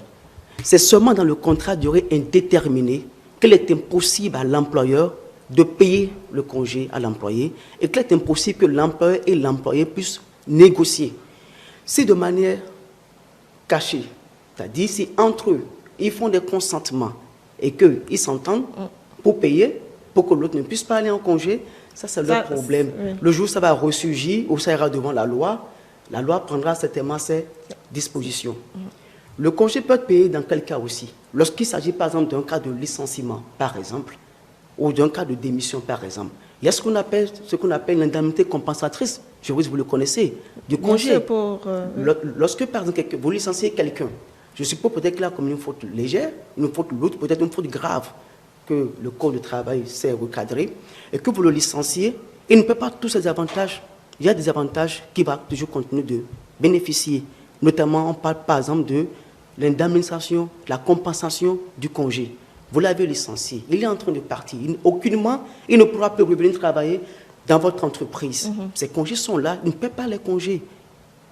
C'est seulement dans le contrat à durée indéterminée qu'il est impossible à l'employeur de payer le congé à l'employé et qu'il est impossible que l'employeur et l'employé puissent négocier. Si de manière cachée, c'est-à-dire si entre eux, ils font des consentements et qu'ils s'entendent pour payer, pour que l'autre ne puisse pas aller en congé, ça c'est leur problème. Oui. Le jour où ça va ressurgir, ou ça ira devant la loi prendra certainement ses dispositions. Le congé peut être payé dans quel cas aussi? Lorsqu'il s'agit par exemple d'un cas de licenciement, par exemple, ou d'un cas de démission, par exemple. Il y a ce qu'on appelle l'indemnité compensatrice, je vous le connaissez, du congé. Lorsque, par exemple, vous licenciez quelqu'un, je suppose peut-être qu'il a commis une faute légère, une faute lourde, peut-être une faute grave que le Code du travail sait recadrer, et que vous le licenciez, il ne peut pas tous ces avantages. Il y a des avantages qu'il va toujours continuer de bénéficier. Notamment, on parle par exemple de l'indemnisation, la compensation du congé. Vous l'avez licencié, il est en train de partir. Aucunement, il ne pourra plus revenir travailler dans votre entreprise. Ces congés sont là, il ne peut pas les congés.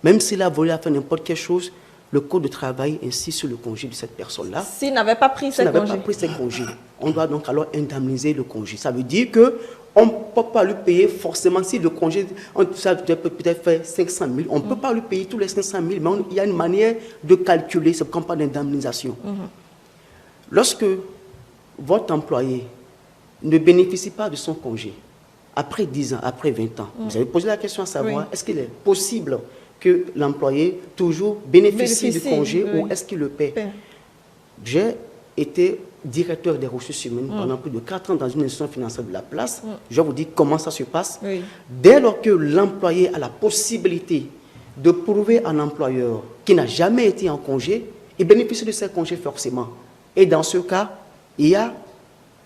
Même s'il a volé à faire n'importe quelle chose, le Code de travail insiste sur le congé de cette personne-là. S'il n'avait pas pris ses congés, on doit donc alors indemniser le congé. Ça veut dire qu'on ne peut pas lui payer forcément, si le congé, ça peut peut-être faire 500 000, on ne peut pas lui payer tous les 500 000, mais il y a une manière de calculer, c'est comme pas d'indemnisation. Lorsque votre employé ne bénéficie pas de son congé, après 10 ans, après 20 ans, vous avez posé la question à savoir, est-ce qu'il est possible que l'employé toujours bénéficie du congé ou est-ce qu'il le paie? J'ai été directeur des ressources humaines pendant plus de 4 ans dans une institution financière de la place. Je vous dis comment ça se passe. Dès lors que l'employé a la possibilité de prouver à un employeur qui n'a jamais été en congé, il bénéficie de ses congés forcément. Et dans ce cas, il y a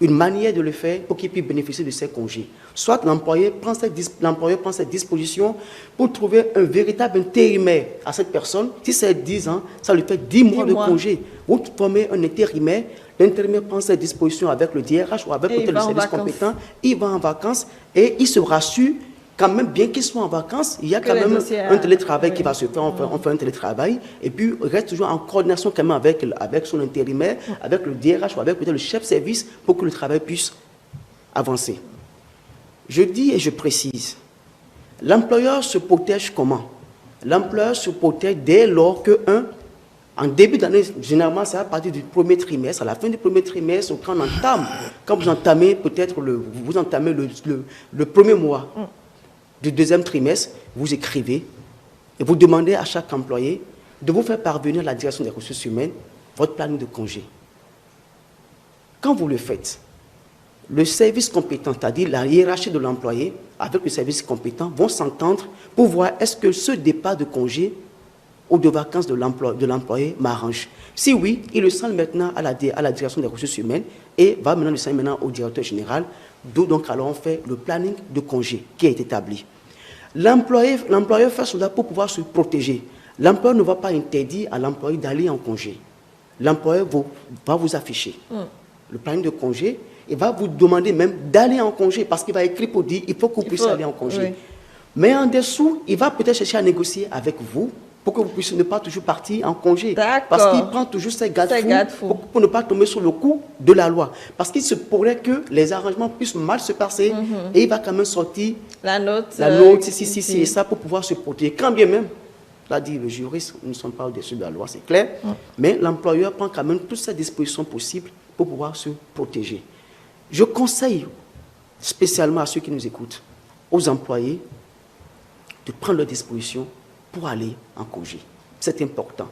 une manière de le faire pour qu'il puisse bénéficier de ses congés. Soit l'employé prend ses dispositions pour trouver un véritable intérimaire à cette personne. Si c'est 10 ans, ça lui fait 10 mois de congé. Vous formez un intérimaire, l'intérimaire prend ses dispositions avec le DRH ou avec le service compétent, il va en vacances et il se rassure quand même, bien qu'il soit en vacances, il y a quand même un télétravail qui va se faire, on fait un télétravail, et puis il reste toujours en coordination quand même avec son intérimaire, avec le DRH ou avec peut-être le chef service pour que le travail puisse avancer. Je dis et je précise, l'employeur se protège comment? L'employeur se protège dès lors que, en début d'année, généralement, c'est à partir du premier trimestre, à la fin du premier trimestre, quand vous entamez peut-être le premier mois du deuxième trimestre, vous écrivez et vous demandez à chaque employé de vous faire parvenir à la direction des ressources humaines votre planning de congé. Quand vous le faites, le service compétent, c'est-à-dire la hiérarchie de l'employé, avec le service compétent, vont s'entendre pour voir est-ce que ce départ de congé ou de vacances de l'employé m'arrange. Si oui, il le sent maintenant à la direction des ressources humaines et va maintenant le sent maintenant au directeur général, d'où donc alors on fait le planning de congé qui est établi. L'employeur fait cela pour pouvoir se protéger. L'employeur ne va pas interdire à l'employé d'aller en congé. L'employeur va vous afficher le planning de congé et va vous demander même d'aller en congé parce qu'il va écrire pour dire il faut que vous puissiez aller en congé. Mais en dessous, il va peut-être chercher à négocier avec vous pour que vous puissiez ne pas toujours partir en congé. Parce qu'il prend toujours ses garde-fous pour ne pas tomber sur le coup de la loi. Parce qu'il se pourrait que les arrangements puissent mal se passer et il va quand même sortir la note, et ça pour pouvoir se protéger. Quand bien même, l'a dit le juriste, nous ne sommes pas au-dessus de la loi, c'est clair, mais l'employeur prend quand même toutes ces dispositions possibles pour pouvoir se protéger. Je conseille spécialement à ceux qui nous écoutent, aux employés, de prendre leurs dispositions pour aller en congé. C'est important.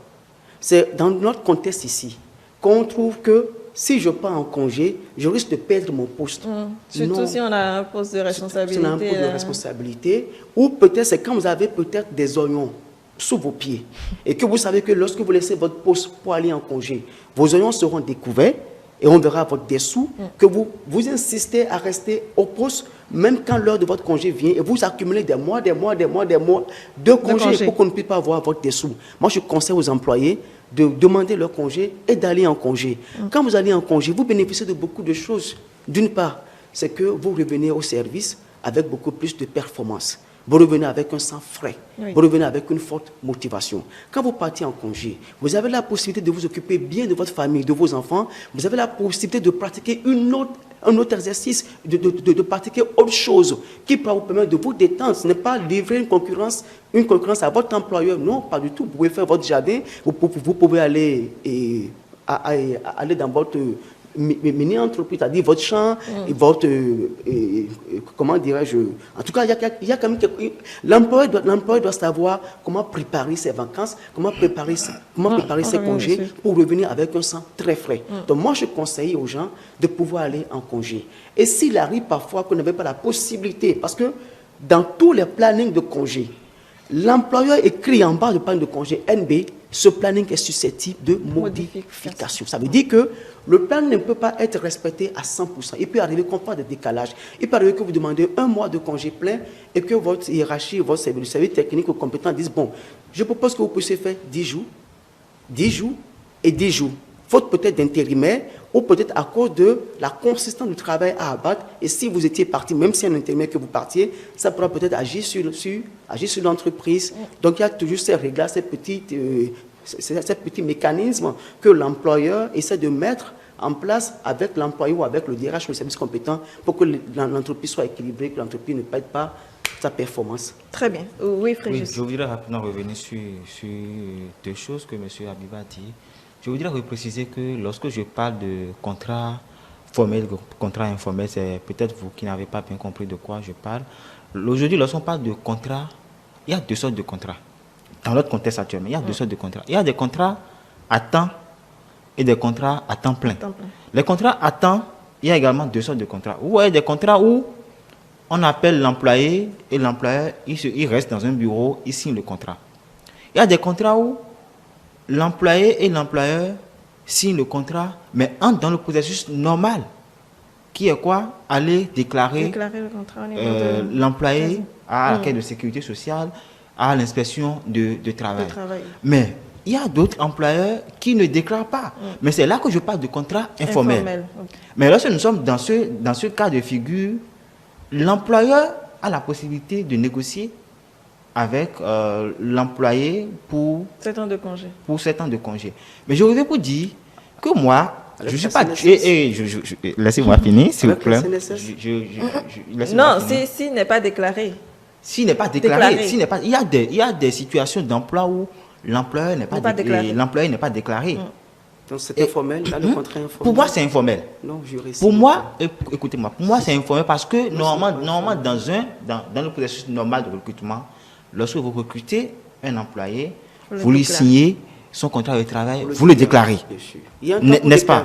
C'est dans notre contexte ici qu'on trouve que si je pars en congé, je risque de perdre mon poste. Surtout si on a un poste de responsabilité. Si on a un poste de responsabilité, ou peut-être c'est quand vous avez peut-être des oignons sous vos pieds et que vous savez que lorsque vous laissez votre poste pour aller en congé, vos oignons seront découverts et on verra votre dessous, que vous insistez à rester au poste, même quand l'heure de votre congé vient, et vous accumulez des mois de congés pour qu'on ne puisse pas avoir votre dessous. Moi, je conseille aux employés de demander leur congé et d'aller en congé. Quand vous allez en congé, vous bénéficiez de beaucoup de choses. D'une part, c'est que vous revenez au service avec beaucoup plus de performance. Vous revenez avec un sang frais. Oui. Vous revenez avec une forte motivation. Quand vous partez en congé, vous avez la possibilité de vous occuper bien de votre famille, de vos enfants. Vous avez la possibilité de pratiquer un autre exercice, de pratiquer autre chose qui peut vous permettre de vous détendre. Ce n'est pas livrer une concurrence à votre employeur. Non, pas du tout. Vous pouvez faire votre jardin. Vous pouvez aller dans votre mini-entreprise, c'est-à-dire votre champ, et votre, comment dirais-je, en tout cas, il y a quand même l'employeur doit savoir comment préparer ses vacances, comment préparer ses congés pour revenir avec un sang très frais. Donc moi, je conseille aux gens de pouvoir aller en congé. Et s'il arrive parfois qu'on n'avait pas la possibilité, parce que dans tous les plannings de congé, l'employeur écrit en bas du planning de congé NB, ce planning est susceptible de modification. Ça veut dire que le plan ne peut pas être respecté à 100%. Il peut arriver qu'on fasse des décalages. Il peut arriver que vous demandez un mois de congé plein et que votre hiérarchie, votre service technique ou compétent disent, bon, je propose que vous puissiez faire 10 jours et 10 jours. Faute peut-être d'intérimaire ou peut-être à cause de la consistance du travail à abattre. Et si vous étiez parti, même si un intérimaire que vous partiez, ça pourra peut-être agir sur l'entreprise. Donc il y a toujours ces réglages, ces petits mécanismes que l'employeur essaie de mettre en place avec l'employé ou avec le DRH ou le service compétent pour que l'entreprise soit équilibrée, que l'entreprise ne perde pas sa performance. Très bien. Oui, Fréjus. Oui, je voudrais rapidement revenir sur deux choses que M. Abiba a dit. Je voudrais préciser que lorsque je parle de contrat formel, contrat informel, c'est peut-être vous qui n'avez pas bien compris de quoi je parle. Aujourd'hui, lorsqu'on parle de contrat, il y a deux sortes de contrats. Dans notre contexte actuellement, il y a deux sortes de contrats. Il y a des contrats à temps et des contrats à temps plein. Les contrats à temps, il y a également deux sortes de contrats. Ou il y a des contrats où on appelle l'employé et l'employeur, il reste dans un bureau, il signe le contrat. Il y a des contrats où l'employé et l'employeur signent le contrat, mais entrent dans le processus normal, qui est quoi? Aller déclarer le contrat au niveau de l'employé à la caisse de sécurité sociale, à l'inspection de travail. Mais il y a d'autres employeurs qui ne déclarent pas. Mais c'est là que je parle de contrat informel. Mais lorsque nous sommes dans ce cas de figure, l'employeur a la possibilité de négocier avec l'employé pour 7 ans de congé. Mais je reviens pour dire que moi, je ne suis pas... Laissez-moi finir, s'il vous plaît. Non, s'il n'est pas déclaré. S'il n'est pas déclaré. Il y a des situations d'emploi où l'employeur n'est pas déclaré. Donc c'est informel, là, le contrat informel. Pour moi, c'est informel. Non, juriste. Pour moi, écoutez-moi, pour moi, c'est informel parce que normalement dans le processus normal de recrutement, lorsque vous recrutez un employé, vous lui signez son contrat de travail, vous le déclarez. N'est-ce pas?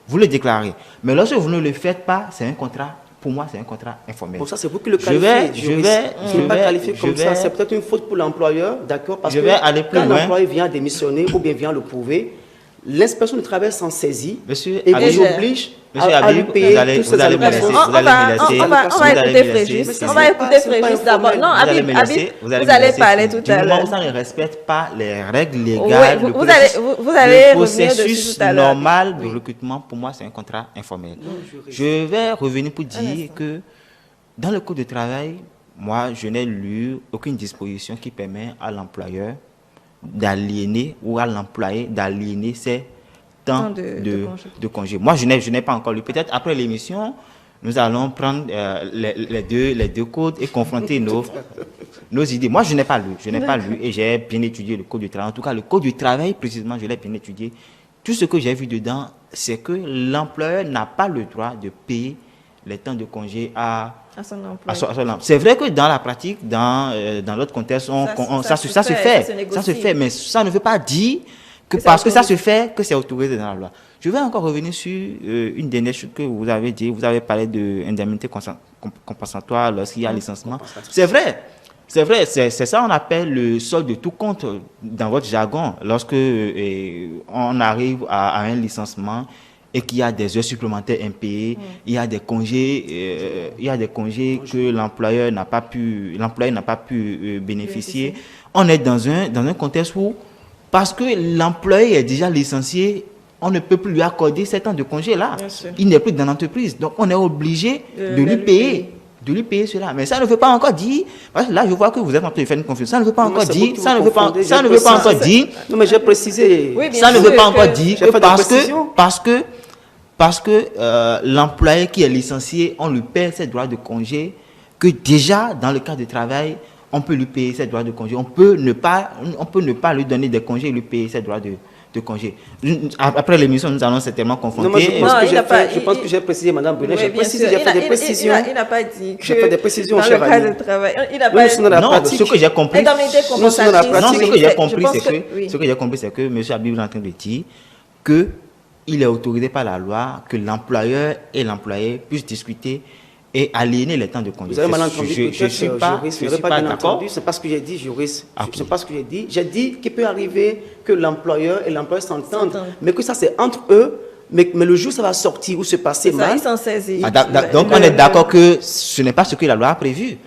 Vous le déclarez. Mais lorsque vous ne le faites pas, c'est un contrat, pour moi, c'est un contrat informel. Pour ça, c'est vous qui le qualifiez. Je ne vais pas qualifier comme ça. C'est peut-être une faute pour l'employeur, d'accord? Parce que quand l'employeur vient démissionner ou bien vient le prouver, l'inspection du travail s'en saisit et vous oblige à lui payer toutes ces allocations. On va écouter Fréjus d'abord. Non, Habib, vous allez parler tout à l'heure. Ça ne respecte pas les règles légales. Vous allez le processus normal de recrutement, pour moi, c'est un contrat informel. Je vais revenir pour dire que dans le code de travail, moi, je n'ai lu aucune disposition qui permet à l'employeur d'aliéner ou à l'employé d'aliéner ses temps de congé. Moi, je n'ai pas encore lu. Peut-être après l'émission, nous allons prendre les deux codes et confronter nos idées. Moi, je n'ai pas lu. Et j'ai bien étudié le code du travail. En tout cas, le code du travail, précisément, je l'ai bien étudié. Tout ce que j'ai vu dedans, c'est que l'employeur n'a pas le droit de payer les temps de congé à son employé. C'est vrai que dans la pratique, dans l'autre contexte, ça se fait, mais ça ne veut pas dire que parce que ça se fait, que c'est autorisé dans la loi. Je vais encore revenir sur une dernière chose que vous avez dit. Vous avez parlé d'indemnité compensatoire lorsqu'il y a licenciement. C'est vrai, c'est ça qu'on appelle le solde de tout compte dans votre jargon. Lorsque on arrive à un licenciement et qu'il y a des heures supplémentaires impayées, il y a des congés, que l'employeur n'a pas pu bénéficier. On est dans un contexte où, parce que l'employé est déjà licencié, on ne peut plus lui accorder 7 ans de congé là. Il n'est plus dans l'entreprise. Donc, on est obligé de lui payer. De lui payer cela. Mais ça ne veut pas encore dire, parce que là, je vois que vous êtes en train de faire une confusion. Ça ne veut pas encore dire, ça ne veut pas encore dire. Non, mais j'ai précisé. Oui, bien Ça ne sûr veut pas encore dire J'ai que fait des parce que l'employé qui est licencié, on lui paie ses droits de congé, que déjà, dans le cadre du travail, on peut lui payer ses droits de congé. On peut ne pas lui donner des congés et lui payer ses droits de congé. Après l'émission, nous allons certainement confronter. Non, moi, je pense que j'ai précisé, Madame Brunet, j'ai précisé, j'ai fait des précisions. Il n'a pas dit que J'ai fait des précisions, dans le cher cadre ami. de travail. Il n'a pas dit. Non, ce que j'ai compris, Indemnité compensatrice. non, ce que j'ai compris, Oui. c'est que M. Habib est en train de dire que il est autorisé par la loi que l'employeur et l'employé puissent discuter et aliéner les temps de congé. Vous avez mal entendu, je ne suis pas d'accord. C'est pas ce que j'ai dit, juriste. C'est pas ce que j'ai dit. J'ai dit qu'il peut arriver que l'employeur et l'employeur s'entendent, mais que ça c'est entre eux. Mais le jour où ça va sortir ou se passer mal. Ils s'en saisissent. Donc on est d'accord que ce n'est pas ce que la loi a prévu.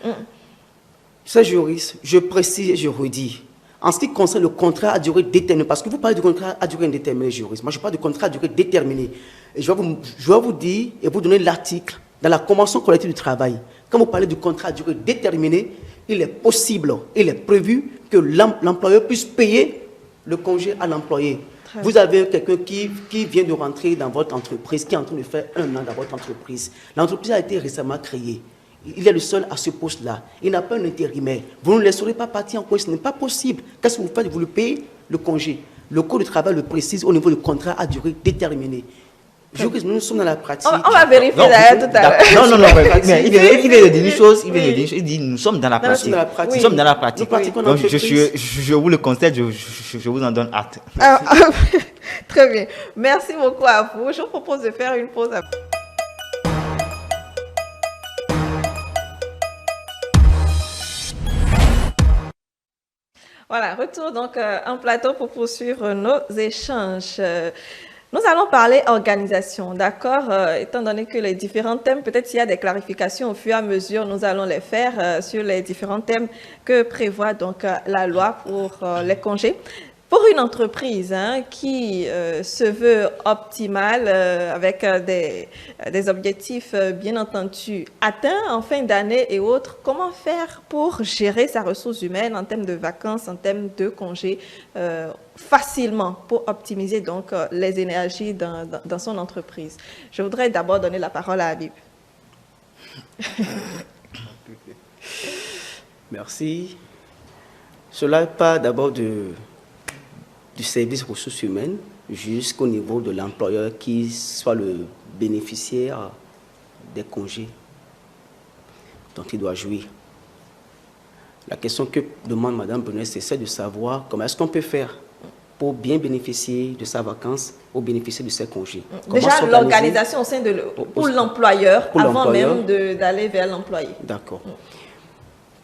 C'est juriste, je précise et je redis. En ce qui concerne le contrat à durée déterminée, parce que vous parlez du contrat à durée indéterminée, juriste. Moi, je parle du contrat à durée déterminée. Et je vais vous dire et vous donner l'article dans la Convention collective du travail. Quand vous parlez du contrat à durée déterminée, il est possible, il est prévu que l'employeur puisse payer le congé à l'employé. Vous avez quelqu'un qui vient de rentrer dans votre entreprise, qui est en train de faire 1 an dans votre entreprise. L'entreprise a été récemment créée. Il est le seul à ce poste-là. Il n'a pas un intérimaire. Vous ne le laisserez pas partir en congé. Ce n'est pas possible. Qu'est-ce que vous faites? Vous lui payez le congé. Le Code du travail le précise au niveau du contrat à durée déterminée. Nous sommes dans la pratique. On va vérifier d'ailleurs tout à l'heure. Non, mais il vient de dire une chose. Il dit nous sommes dans la pratique. Nous sommes dans la pratique. Donc, je vous le concède, je vous en donne acte. Très bien. Merci beaucoup à vous. Je vous propose de faire une pause. Voilà, retour donc en plateau pour poursuivre nos échanges. Nous allons parler organisation, d'accord? Étant donné que les différents thèmes, peut-être s'il y a des clarifications au fur et à mesure, nous allons les faire sur les différents thèmes que prévoit donc la loi pour les congés. Pour une entreprise qui se veut optimale, avec des objectifs bien entendu atteints en fin d'année et autres, comment faire pour gérer sa ressource humaine en termes de vacances, en termes de congés, facilement pour optimiser donc les énergies dans son entreprise? Je voudrais d'abord donner la parole à Habib. Merci. Cela part d'abord du service ressources humaines jusqu'au niveau de l'employeur qui soit le bénéficiaire des congés dont il doit jouir. La question que demande Mme Brunet, c'est de savoir comment est-ce qu'on peut faire pour bien bénéficier de sa vacance, pour bénéficier de ses congés. Déjà, l'organisation au sein de pour l'employeur, avant même d'aller vers l'employé. D'accord.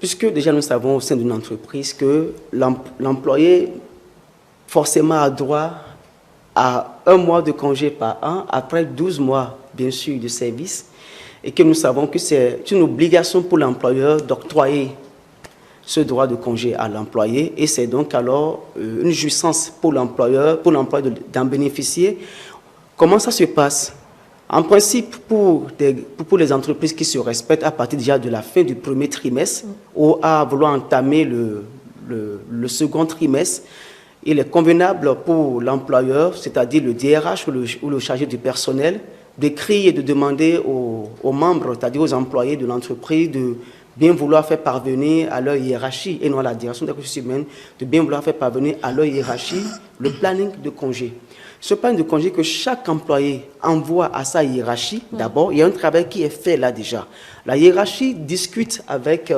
Puisque déjà nous savons au sein d'une entreprise que l'employé forcément a droit à 1 mois de congé par an, après 12 mois, bien sûr, de service, et que nous savons que c'est une obligation pour l'employeur d'octroyer ce droit de congé à l'employé, et c'est donc alors une jouissance pour l'employeur d'en bénéficier. Comment ça se passe? En principe, pour les entreprises qui se respectent, à partir déjà de la fin du 1er trimestre, ou à vouloir entamer le second trimestre, il est convenable pour l'employeur, c'est-à-dire le DRH ou le chargé du personnel, d'écrire et de demander aux membres, c'est-à-dire aux employés de l'entreprise, de bien vouloir faire parvenir à leur hiérarchie, et non à la direction des ressources humaines, de bien vouloir faire parvenir à leur hiérarchie le planning de congé. Ce planning de congé que chaque employé envoie à sa hiérarchie, d'abord, il y a un travail qui est fait là déjà. La hiérarchie discute avec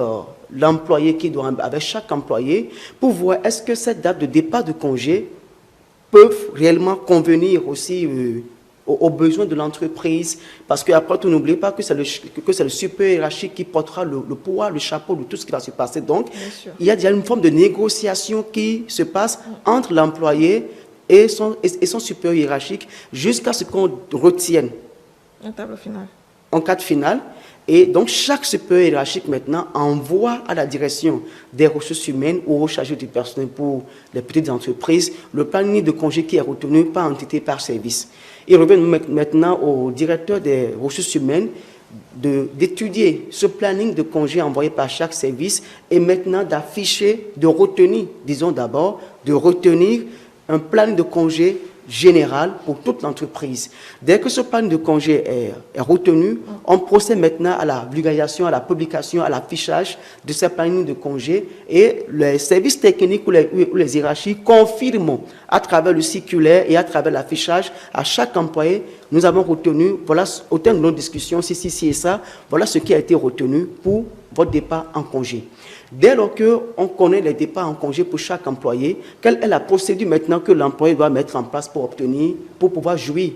l'employé avec chaque employé pour voir est-ce que cette date de départ de congé peuvent réellement convenir aussi aux besoins de l'entreprise. Parce qu'après tout, n'oubliez pas que c'est le super hiérarchique qui portera le poids, le chapeau de tout ce qui va se passer. Donc, il y a déjà une forme de négociation qui se passe entre l'employé et son supérieur hiérarchique jusqu'à ce qu'on retienne Un tableau final. en cadre final. Et donc, chaque supérieur hiérarchique maintenant envoie à la direction des ressources humaines ou au chargé du personnel pour les petites entreprises le planning de congé qui est retenu par entité, par service. Il revient maintenant au directeur des ressources humaines d'étudier ce planning de congé envoyé par chaque service et maintenant d'afficher, de retenir, disons d'abord, de retenir un planning de congé général pour toute l'entreprise. Dès que ce plan de congé est retenu, on procède maintenant à la vulgarisation, à la publication, à l'affichage de ces plannings de congé et les services techniques ou les hiérarchies confirment à travers le circulaire et à travers l'affichage à chaque employé. Nous avons retenu, voilà, au terme de nos discussions, ci et ça, voilà ce qui a été retenu pour votre départ en congé. Dès lors qu'on connaît les départs en congé pour chaque employé, quelle est la procédure maintenant que l'employé doit mettre en place pour pouvoir jouir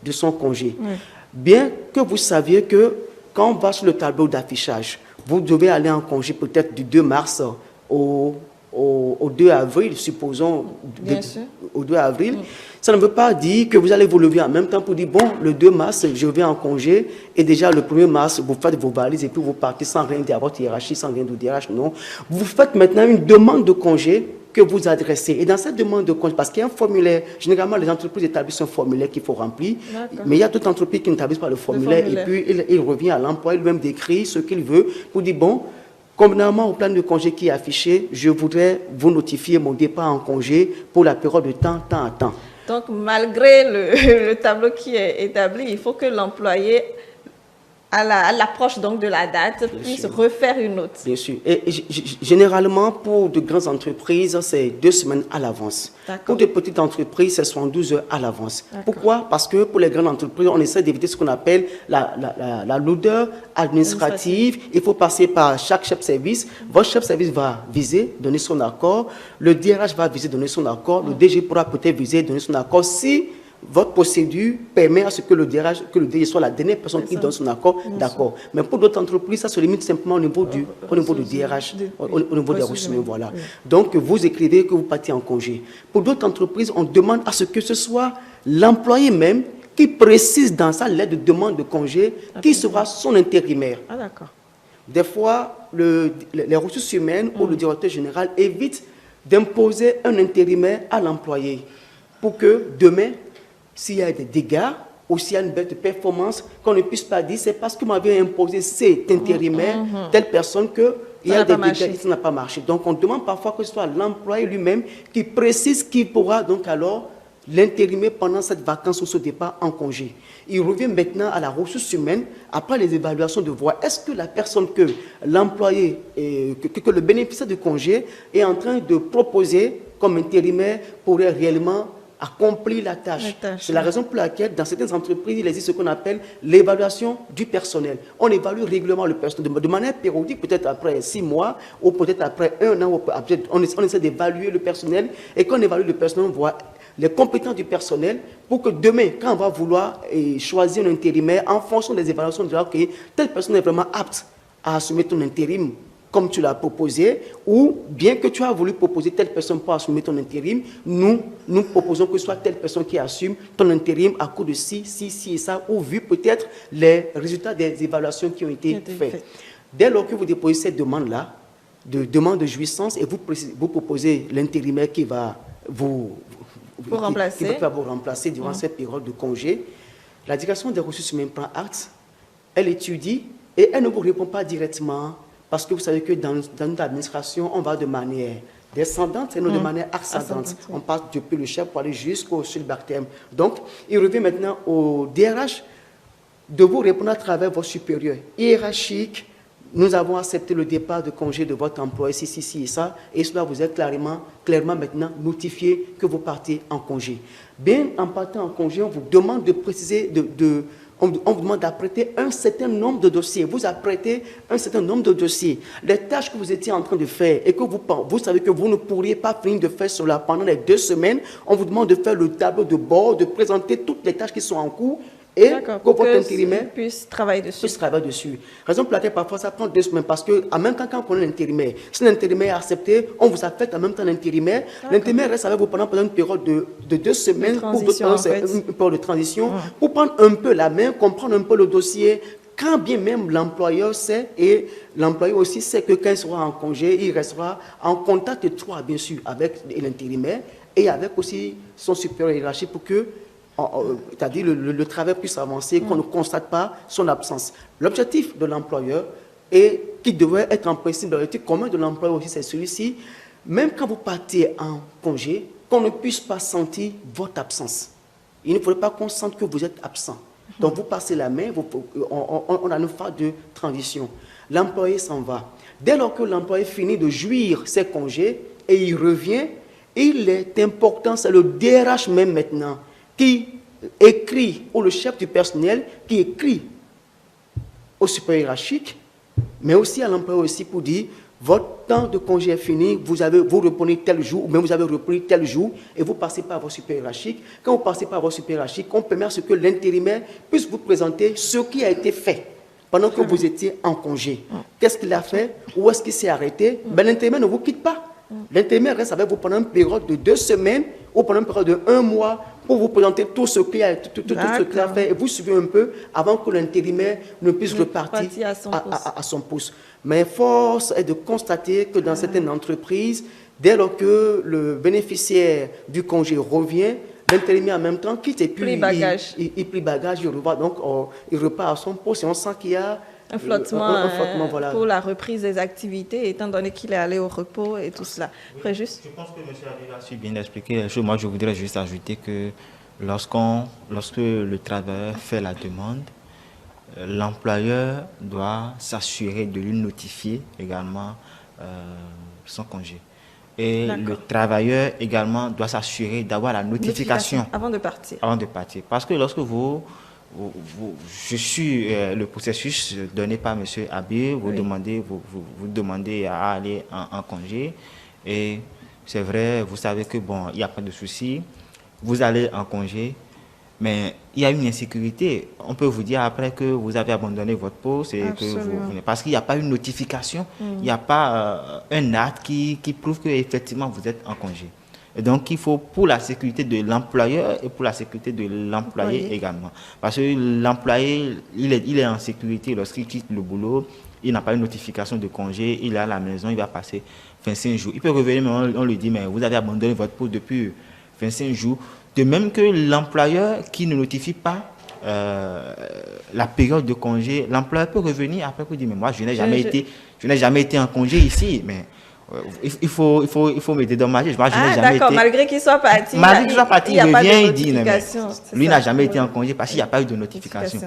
de son congé? Oui. Bien que vous saviez que quand on va sur le tableau d'affichage, vous devez aller en congé peut-être du 2 mars au 2 avril, supposons, au 2 avril, ça ne veut pas dire que vous allez vous lever en même temps pour dire, bon, le 2 mars, je vais en congé, et déjà le 1er mars, vous faites vos valises et puis vous partez sans rien dire à votre hiérarchie, sans rien de hiérarchie, non. Vous faites maintenant une demande de congé que vous adressez. Et dans cette demande de congé, parce qu'il y a un formulaire, généralement les entreprises établissent un formulaire qu'il faut remplir, mais il y a d'autres entreprises qui n'établissent pas le formulaire, et puis il revient à l'employé lui-même d'écrire ce qu'il veut pour dire, bon, convenablement au plan de congé qui est affiché, je voudrais vous notifier mon départ en congé pour la période de temps à temps. Donc, malgré le tableau qui est établi, il faut que l'employé, à l'approche donc de la date, puisse refaire une note. Bien sûr. Et généralement, pour de grandes entreprises, c'est 2 semaines à l'avance. Pour de petites entreprises, c'est 72 heures à l'avance. Pourquoi? Parce que pour les grandes entreprises, on essaie d'éviter ce qu'on appelle la lourdeur administrative. Il faut passer par chaque chef de service. Votre chef de service va viser, donner son accord. Le DRH va viser, donner son accord. Le DG pourra peut-être viser, donner son accord. Si votre procédure permet à ce que le DG soit la dernière personne qui donne son accord, d'accord. Mais pour d'autres entreprises, ça se limite simplement au niveau du DRH, au niveau des ressources humaines, voilà. Donc, vous écrivez que vous partez en congé. Pour d'autres entreprises, on demande à ce que ce soit l'employé même qui précise dans sa lettre de demande de congé qui sera son intérimaire. Ah, d'accord. Des fois, les ressources humaines ou le directeur général évitent d'imposer un intérimaire à l'employé pour que demain, s'il y a des dégâts ou s'il y a une baisse de performance, qu'on ne puisse pas dire c'est parce que m'avait imposé cet intérimaire, telle personne qu'il y a des dégâts, ça n'a pas marché. Donc on demande parfois que ce soit l'employé lui-même qui précise qui pourra donc alors l'intérimer pendant cette vacance ou ce départ en congé. Il revient maintenant à la ressource humaine, après les évaluations de voir est-ce que la personne que l'employé, que le bénéficiaire de congé est en train de proposer comme intérimaire pourrait réellement accomplir la tâche. C'est la raison pour laquelle, dans certaines entreprises, il existe ce qu'on appelle l'évaluation du personnel. On évalue régulièrement le personnel de manière périodique, peut-être après 6 mois ou peut-être après 1 an. On essaie d'évaluer le personnel et quand on évalue le personnel, on voit les compétences du personnel pour que demain, quand on va vouloir choisir un intérimaire, en fonction des évaluations, on dira que telle personne est vraiment apte à assumer ton intérim comme tu l'as proposé, ou bien que tu as voulu proposer telle personne pour assumer ton intérim, nous proposons que ce soit telle personne qui assume ton intérim à coup de ci et ça, ou vu peut-être les résultats des évaluations qui ont été faites. Dès lors que vous déposez cette demande-là, de demande de jouissance, et vous proposez l'intérimaire qui va vous remplacer durant cette période de congé, la direction des ressources humaines prend acte, elle étudie, et elle ne vous répond pas directement. Parce que vous savez que dans notre administration, on va de manière descendante et non de manière ascendante. On passe depuis le chef pour aller jusqu'au subalterne. Donc, il revient maintenant au DRH de vous répondre à travers vos supérieurs hiérarchiques. Nous avons accepté le départ de congé de votre employé, ci et ça, et cela vous est clairement maintenant notifié que vous partez en congé. Bien, en partant en congé, on vous demande de préciser, on vous demande d'apprêter un certain nombre de dossiers. Vous apprêtez un certain nombre de dossiers. Les tâches que vous étiez en train de faire et que vous savez que vous ne pourriez pas finir de faire cela pendant les 2 semaines, on vous demande de faire le tableau de bord, de présenter toutes les tâches qui sont en cours et D'accord, que pour votre que intérimaire puisse travailler dessus. puisse travailler dessus. Raison pour laquelle parfois ça prend 2 semaines parce que en même temps quand on connaît l'intérimaire, si l'intérimaire est accepté, on vous affecte en même temps l'intérimaire. L'intérimaire reste avec vous pendant une période de 2 semaines pour transition, en fait. une période de transition, pour prendre un peu la main, comprendre un peu le dossier. Quand bien même l'employeur sait et l'employeur aussi sait que quand il sera en congé, il restera en contact étroit bien sûr avec l'intérimaire et avec aussi son supérieur hiérarchique pour que c'est-à-dire le travail puisse avancer, qu'on ne constate pas son absence. L'objectif de l'employeur, et qui devrait être en principe dans l'éthique commun de l'employeur aussi, c'est celui-ci, même quand vous partez en congé, qu'on ne puisse pas sentir votre absence. Il ne faudrait pas qu'on sente que vous êtes absent. Donc vous passez la main, on a une phase de transition. L'employé s'en va. Dès lors que l'employé finit de jouir ses congés et il revient, il est important, c'est le DRH même maintenant, qui écrit, ou le chef du personnel, qui écrit au supérieur hiérarchique, mais aussi à l'employé aussi pour dire, votre temps de congé est fini, vous reprenez tel jour, ou même vous avez repris tel jour, et vous passez par votre supérieur hiérarchique. Quand vous passez par votre supérieur hiérarchique, on permet à ce que l'intérimaire puisse vous présenter ce qui a été fait pendant que vous étiez en congé. Qu'est-ce qu'il a fait? Où est-ce qu'il s'est arrêté? Ben, l'intérimaire ne vous quitte pas. L'intérimaire reste avec vous pendant une période de 2 semaines ou pendant une période de 1 mois pour vous présenter tout ce qu'il a fait et vous suivez un peu avant que l'intérimaire ne puisse repartir à son poste. Mais force est de constater que dans certaines entreprises, dès lors que le bénéficiaire du congé revient, l'intérimaire en même temps quitte et puis il plie bagage, il repart, donc il repart à son poste et on sent qu'il y a un flottement, voilà. Pour la reprise des activités, étant donné qu'il est allé au repos et tout cela. Après, Je pense que M. Adil a su bien expliquer les choses. Moi, je voudrais juste ajouter que lorsque le travailleur fait la demande, l'employeur doit s'assurer de lui notifier également son congé. Et le travailleur également doit s'assurer d'avoir la notification avant de partir. Avant de partir. Parce que lorsque je suis le processus donné par M. Abir, vous demandez à aller en congé et c'est vrai, vous savez que bon, il n'y a pas de souci, vous allez en congé, mais il y a une insécurité. On peut vous dire après que vous avez abandonné votre poste et que vous venez parce qu'il n'y a pas une notification, il n'y a pas un acte qui prouve que effectivement vous êtes en congé. Et donc, il faut pour la sécurité de l'employeur et pour la sécurité de l'employé également. Parce que l'employé, il est en sécurité lorsqu'il quitte le boulot, il n'a pas une notification de congé, il est à la maison, il va passer 25 jours. Il peut revenir, mais on lui dit, mais vous avez abandonné votre poste depuis 25 jours. De même que l'employeur qui ne notifie pas la période de congé, l'employeur peut revenir après pour dire, mais moi, je n'ai jamais été en congé ici, mais... Il faut me dédommager. Moi, je n'ai jamais été... malgré qu'il soit parti. Malgré qu'il soit parti, il revient et dit, lui n'a jamais été en congé parce qu'il n'y a pas eu de notification.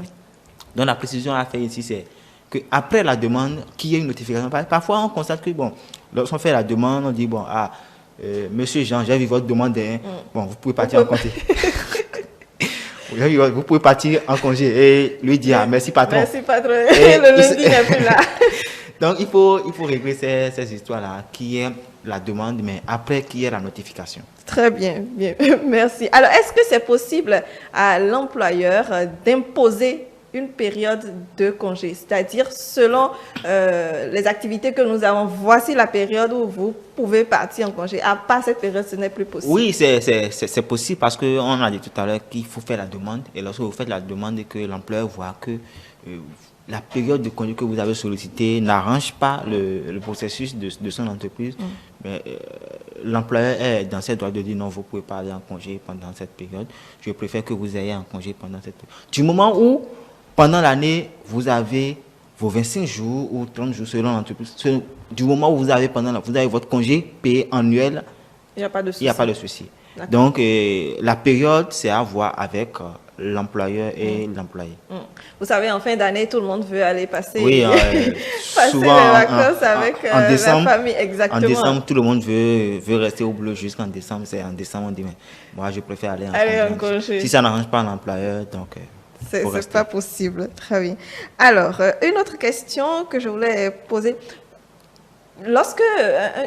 Donc, la précision à faire ici, c'est qu'après la demande, qu'il y ait une notification. Parfois, on constate que, bon, lorsqu'on fait la demande, on dit, bon, monsieur Jean, j'ai vu votre demande, bon, vous pouvez partir en congé. Vous pouvez partir en congé. Et lui dit, merci patron. Merci patron. Le lundi n'est plus là. Donc, il faut régler ces histoires-là, qui est la demande, mais après, qui est la notification. Très bien, bien. Merci. Alors, est-ce que c'est possible à l'employeur d'imposer une période de congé, c'est-à-dire selon les activités que nous avons, voici la période où vous pouvez partir en congé. À part cette période, ce n'est plus possible. Oui, c'est possible parce qu'on a dit tout à l'heure qu'il faut faire la demande. Et lorsque vous faites la demande et que l'employeur voit que la période de congé que vous avez sollicité n'arrange pas le processus de son entreprise, mais l'employeur est dans ses droits de dire non, vous ne pouvez pas aller en congé pendant cette période. Je préfère que vous ayez en congé pendant cette période. Du moment où, pendant l'année, vous avez vos 25 jours ou 30 jours selon l'entreprise, du moment où vous avez votre congé payé annuel, il n'y a pas de souci. Donc, la période, c'est à voir avec l'employeur et l'employé. Vous savez, en fin d'année, tout le monde veut aller passer, passer souvent les vacances avec la famille. Exactement. En décembre, tout le monde veut rester au boulot jusqu'en décembre. C'est en décembre, on dit, mais moi, je préfère aller en congé. Si ça n'arrange pas l'employeur, donc... c'est pas possible. Très bien. Alors, une autre question que je voulais poser. lorsque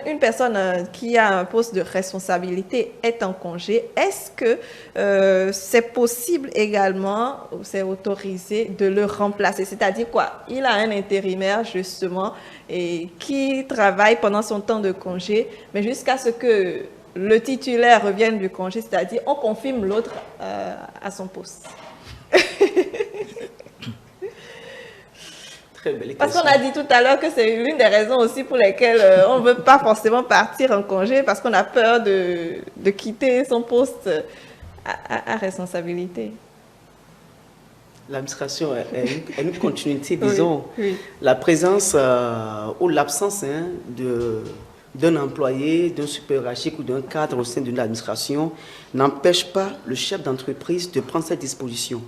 une personne qui a un poste de responsabilité est en congé, est-ce que c'est possible également, ou c'est autorisé de le remplacer? C'est-à-dire quoi? Il a un intérimaire justement et qui travaille pendant son temps de congé, mais jusqu'à ce que le titulaire revienne du congé, c'est-à-dire on confirme l'autre à son poste. Parce qu'on a dit tout à l'heure que c'est l'une des raisons aussi pour lesquelles on ne veut pas forcément partir en congé, parce qu'on a peur de quitter son poste à responsabilité. L'administration est une continuité, disons. Oui. La présence ou l'absence d'un employé, d'un supérieur hiérarchique ou d'un cadre au sein d'une administration n'empêche pas le chef d'entreprise de prendre cette disposition.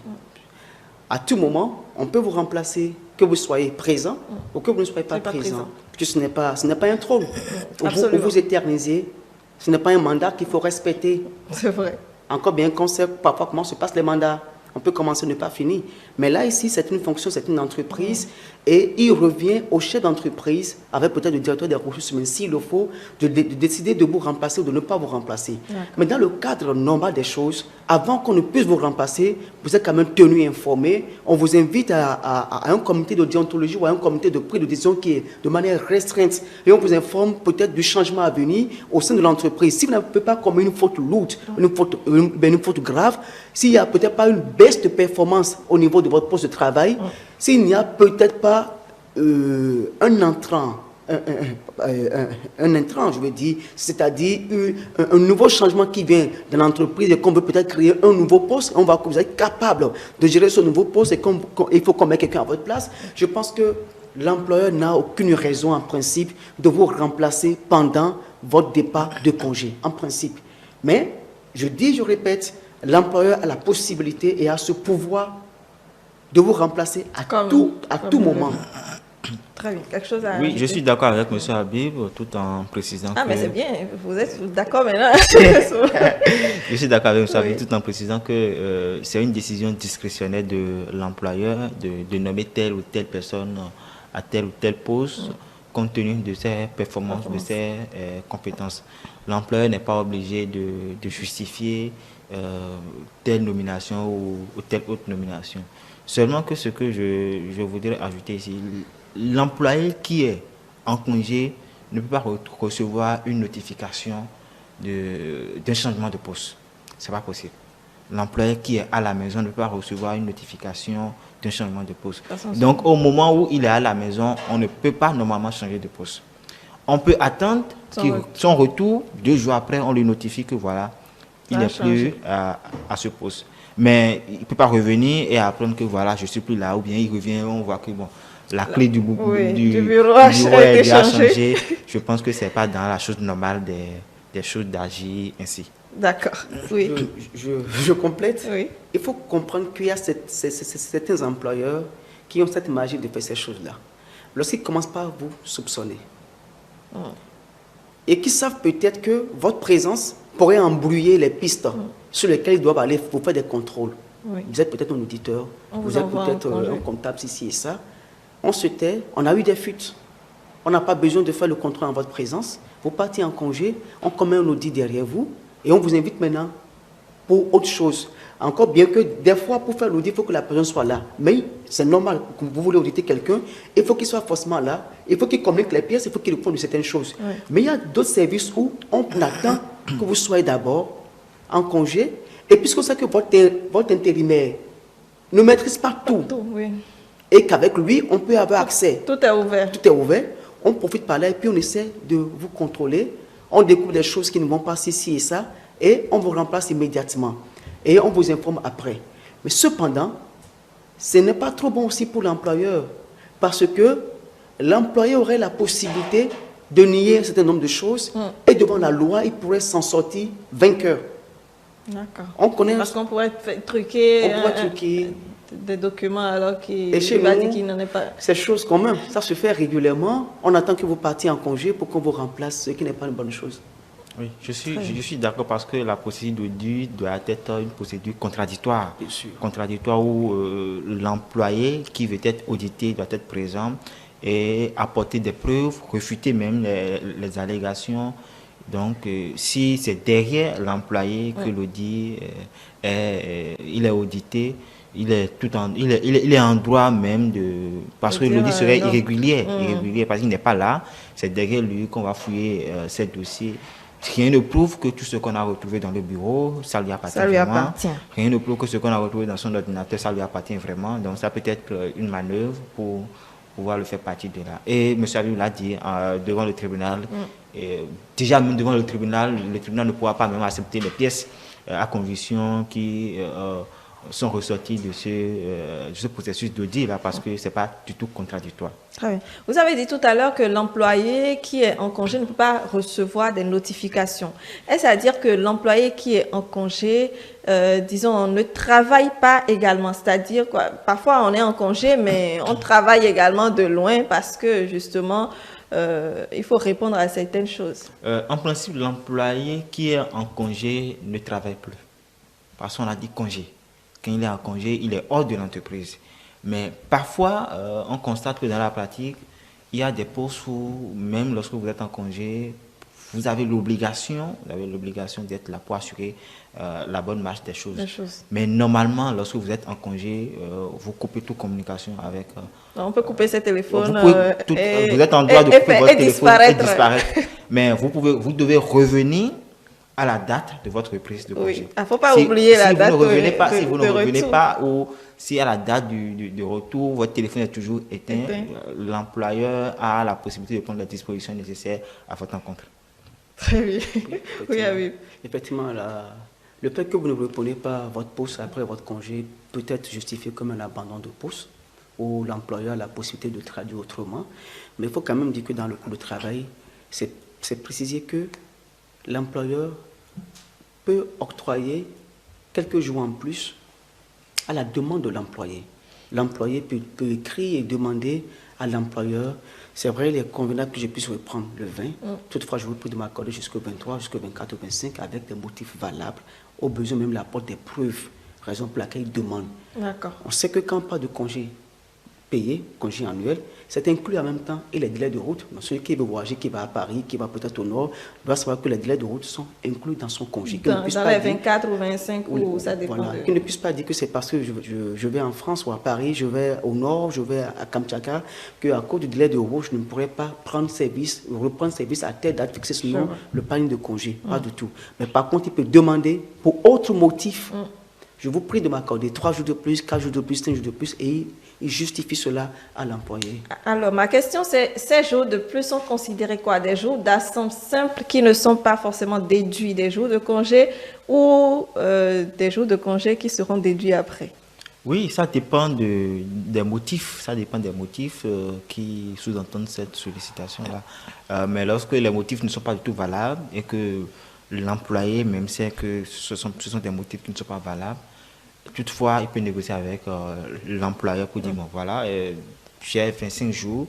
À tout moment, on peut vous remplacer, que vous soyez présent ou que vous ne soyez pas présent. Parce que ce n'est pas un trône. Où vous éternisez, ce n'est pas un mandat qu'il faut respecter. C'est vrai. Encore bien qu'on sait parfois comment se passent les mandats. On peut commencer, ne pas finir. Mais là, ici, c'est une fonction, c'est une entreprise. Et il revient au chef d'entreprise, avec peut-être le directeur des ressources humaines, s'il le faut, de décider de vous remplacer ou de ne pas vous remplacer. Mais dans le cadre normal des choses, avant qu'on ne puisse vous remplacer, vous êtes quand même tenu informé. On vous invite à un comité de déontologie ou à un comité de prise de décision qui est de manière restreinte. Et on vous informe peut-être du changement à venir au sein de l'entreprise. Si vous n'avez pas commis une faute lourde, une faute grave, s'il n'y a peut-être pas une baisse de performance au niveau de votre poste de travail, s'il n'y a peut-être pas un entrant, je veux dire, c'est-à-dire un nouveau changement qui vient de l'entreprise et qu'on veut peut-être créer un nouveau poste, on va que vous êtes capable de gérer ce nouveau poste et il faut qu'on mette quelqu'un à votre place. Je pense que l'employeur n'a aucune raison en principe de vous remplacer pendant votre départ de congé, en principe. Mais, je répète, l'employeur a la possibilité et a ce pouvoir de vous remplacer à tout moment. Très bien. Quelque chose à Oui, ajouter? je suis d'accord avec M. Habib, tout en précisant que... mais c'est bien, vous êtes d'accord maintenant. Je suis d'accord avec M. Habib, tout en précisant que c'est une décision discrétionnaire de l'employeur de nommer telle ou telle personne à tel ou tel poste, compte tenu de ses performances, de ses compétences. L'employeur n'est pas obligé de justifier telle nomination ou telle autre nomination. Seulement que ce que je voudrais ajouter ici, l'employé qui est en congé ne peut pas recevoir une notification d'un changement de poste. Ce n'est pas possible. L'employé qui est à la maison ne peut pas recevoir une notification d'un changement de poste. Donc, au moment où il est à la maison, on ne peut pas normalement changer de poste. On peut attendre son retour, 2 jours après, on lui notifie que voilà, il n'est plus à ce poste. Mais il ne peut pas revenir et apprendre que voilà, je ne suis plus là, ou bien il revient, on voit que bon, la clé du bureau a changé. Je pense que ce n'est pas dans la chose normale des choses d'agir ainsi. D'accord, oui. Je complète. Oui. Il faut comprendre qu'il y a certains employeurs qui ont cette magie de faire ces choses-là. Lorsqu'ils commencent par vous soupçonner et qui savent peut-être que votre présence pourrait embrouiller les pistes sur lesquelles ils doivent aller pour faire des contrôles. Oui. Vous êtes peut-être un auditeur, vous êtes peut-être un comptable, ici et ça. On se tait, on a eu des fuites. On n'a pas besoin de faire le contrôle en votre présence. Vous partez en congé, on commet un audit derrière vous et on vous invite maintenant pour autre chose. Encore bien que des fois, pour faire l'audit, il faut que la personne soit là. Mais c'est normal, quand vous voulez auditer quelqu'un, il faut qu'il soit forcément là, il faut qu'il communique les pièces, il faut qu'il réponde de certaines choses. Oui. Mais il y a d'autres services où on attend que vous soyez d'abord en congé, et puisqu'on sait que votre intérimaire ne maîtrise pas tout, oui. Et qu'avec lui, on peut avoir accès. Tout est ouvert. Tout est ouvert. On profite par là et puis on essaie de vous contrôler. On découvre des choses qui ne vont pas ici et ça, et on vous remplace immédiatement. Et on vous informe après. Mais cependant, ce n'est pas trop bon aussi pour l'employeur, parce que l'employeur aurait la possibilité de nier un certain nombre de choses, et devant la loi, il pourrait s'en sortir vainqueur. D'accord. On connaît... Parce qu'on pourrait truquer... On pourrait truquer... des documents alors qu'il va dire qu'il n'en est pas... Ces choses quand même, ça se fait régulièrement. On attend que vous partiez en congé pour qu'on vous remplace, ce qui n'est pas une bonne chose. Oui, je suis d'accord parce que la procédure d'audit doit être une procédure contradictoire. Bien sûr. Contradictoire où l'employé qui veut être audité doit être présent et apporter des preuves, réfuter même les allégations. Donc, si c'est derrière l'employé que l'audit il est audité, il est en droit même parce que l'audit serait irrégulier, parce qu'il n'est pas là. C'est derrière lui qu'on va fouiller ces dossiers. Rien ne prouve que tout ce qu'on a retrouvé dans le bureau, ça lui appartient vraiment. Rien ne prouve que ce qu'on a retrouvé dans son ordinateur, ça lui appartient vraiment. Donc, ça peut être une manœuvre pour pouvoir le faire partie de là. Et M. Abib l'a dit devant le tribunal. Déjà, même devant le tribunal ne pourra pas même accepter les pièces à conviction qui sont ressorties de ce processus d'audit là, parce que c'est pas du tout contradictoire. Très bien. Vous avez dit tout à l'heure que l'employé qui est en congé ne peut pas recevoir des notifications. Est-ce à dire que l'employé qui est en congé, disons, ne travaille pas également? C'est-à-dire, parfois on est en congé, mais on travaille également de loin parce que justement, il faut répondre à certaines choses. En principe, l'employé qui est en congé ne travaille plus. Parce qu'on a dit congé. Quand il est en congé, il est hors de l'entreprise. Mais parfois, on constate que dans la pratique, il y a des postes où, même lorsque vous êtes en congé, vous avez l'obligation d'être là pour assurer la bonne marche des choses. Mais normalement, lorsque vous êtes en congé, vous coupez toute communication avec... on peut couper ses téléphones. Vous êtes en droit de couper votre téléphone et disparaître. Mais vous devez revenir à la date de votre reprise de congé. Il ne faut pas oublier la date si vous ne revenez pas ou si à la date du retour, votre téléphone est toujours éteint, l'employeur a la possibilité de prendre les dispositions nécessaires à votre encontre. Très bien. Oui. Effectivement, le fait que vous ne reprenez pas votre poste après votre congé peut être justifié comme un abandon de poste où l'employeur a la possibilité de traduire autrement. Mais il faut quand même dire que dans le code de travail, c'est précisé que l'employeur peut octroyer quelques jours en plus à la demande de l'employé. L'employé peut écrire et demander à l'employeur, c'est vrai, il est convenable que je puisse reprendre le 20. Toutefois, je vous prie de m'accorder jusqu'au 23, jusqu'au 24 ou 25 avec des motifs valables. Au besoin même, il apporte des preuves, raison pour laquelle il demande. On sait que quand on parle de congé payé, congé annuel, c'est inclus en même temps et les délais de route. Donc, celui qui veut voyager, qui va à Paris, qui va peut-être au nord, doit savoir que les délais de route sont inclus dans son congé. Dans les 24 ou 25, ou ça dépend. Voilà. Qu'il ne puisse pas dire que c'est parce que je vais en France ou à Paris, je vais au nord, je vais à Kamtchatka, qu'à cause du délai de route, je ne pourrais pas reprendre service à telle date fixée selon le planning de congé. Pas du tout. Mais par contre, il peut demander pour autre motif. Je vous prie de m'accorder 3 jours de plus, 4 jours de plus, 5 jours de plus, et il justifie cela à l'employé. Alors, ma question, c'est, ces jours de plus sont considérés quoi? Des jours d'absence simple qui ne sont pas forcément déduits des jours de congé ou des jours de congé qui seront déduits après? Oui, ça dépend des motifs. Ça dépend des motifs qui sous-entendent cette sollicitation-là. Mais lorsque les motifs ne sont pas du tout valables et que l'employé même sait que ce sont des motifs qui ne sont pas valables, toutefois, il peut négocier avec l'employeur pour dire, bon voilà, j'ai fait 5 jours,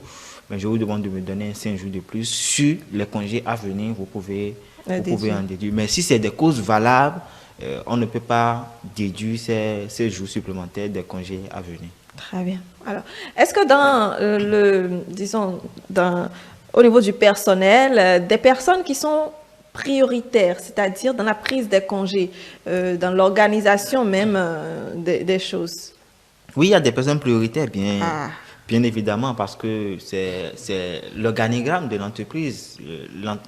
mais je vous demande de me donner 5 jours de plus. Sur les congés à venir, vous pouvez en déduire. Mais si c'est des causes valables, on ne peut pas déduire ces jours supplémentaires des congés à venir. Très bien. Alors, est-ce que au niveau du personnel, des personnes qui sont prioritaires, c'est-à-dire dans la prise des congés, dans l'organisation même des choses? Oui, il y a des personnes prioritaires, bien évidemment, parce que c'est l'organigramme de l'entreprise.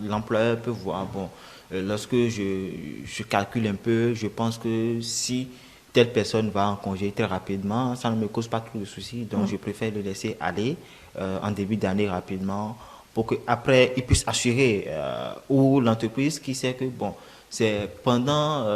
L'employeur peut voir, bon, lorsque je calcule un peu, je pense que si telle personne va en congé très rapidement, ça ne me cause pas trop de soucis, donc je préfère le laisser aller en début d'année rapidement, pour qu'après, il puisse assurer, ou l'entreprise qui sait que, bon, c'est pendant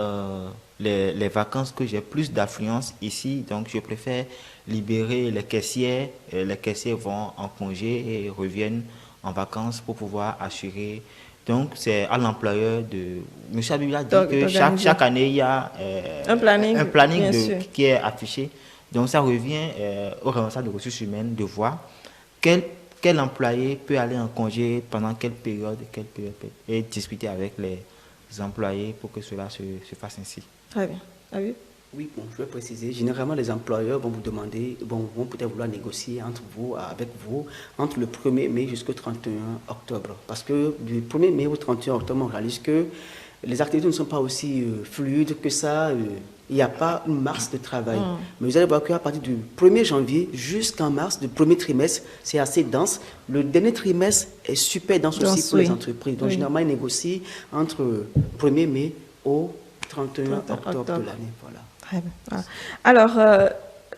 les vacances que j'ai plus d'affluence ici, donc je préfère libérer les caissiers. Les caissiers vont en congé et reviennent en vacances pour pouvoir assurer. Donc, c'est à l'employeur de... M. Abib a dit que chaque année, il y a un planning qui est affiché. Donc, ça revient au responsable de ressources humaines de voir quel employé peut aller en congé pendant quelle période, et discuter avec les employés pour que cela se fasse ainsi. Très bien. Ah oui. Oui, bon, je vais préciser. Généralement, les employeurs vont vous demander, vont peut-être vouloir négocier entre vous, avec vous, entre le 1er mai jusqu'au 31 octobre. Parce que du 1er mai au 31 octobre, on réalise que les activités ne sont pas aussi fluides que ça. Il n'y a pas une masse de travail. Mais vous allez voir qu'à partir du 1er janvier jusqu'en mars, du premier trimestre, c'est assez dense. Le dernier trimestre est super dense aussi pour les entreprises. Donc, généralement, ils négocient entre 1er mai au 31 octobre de l'année. Voilà. Très bien. Voilà. Alors,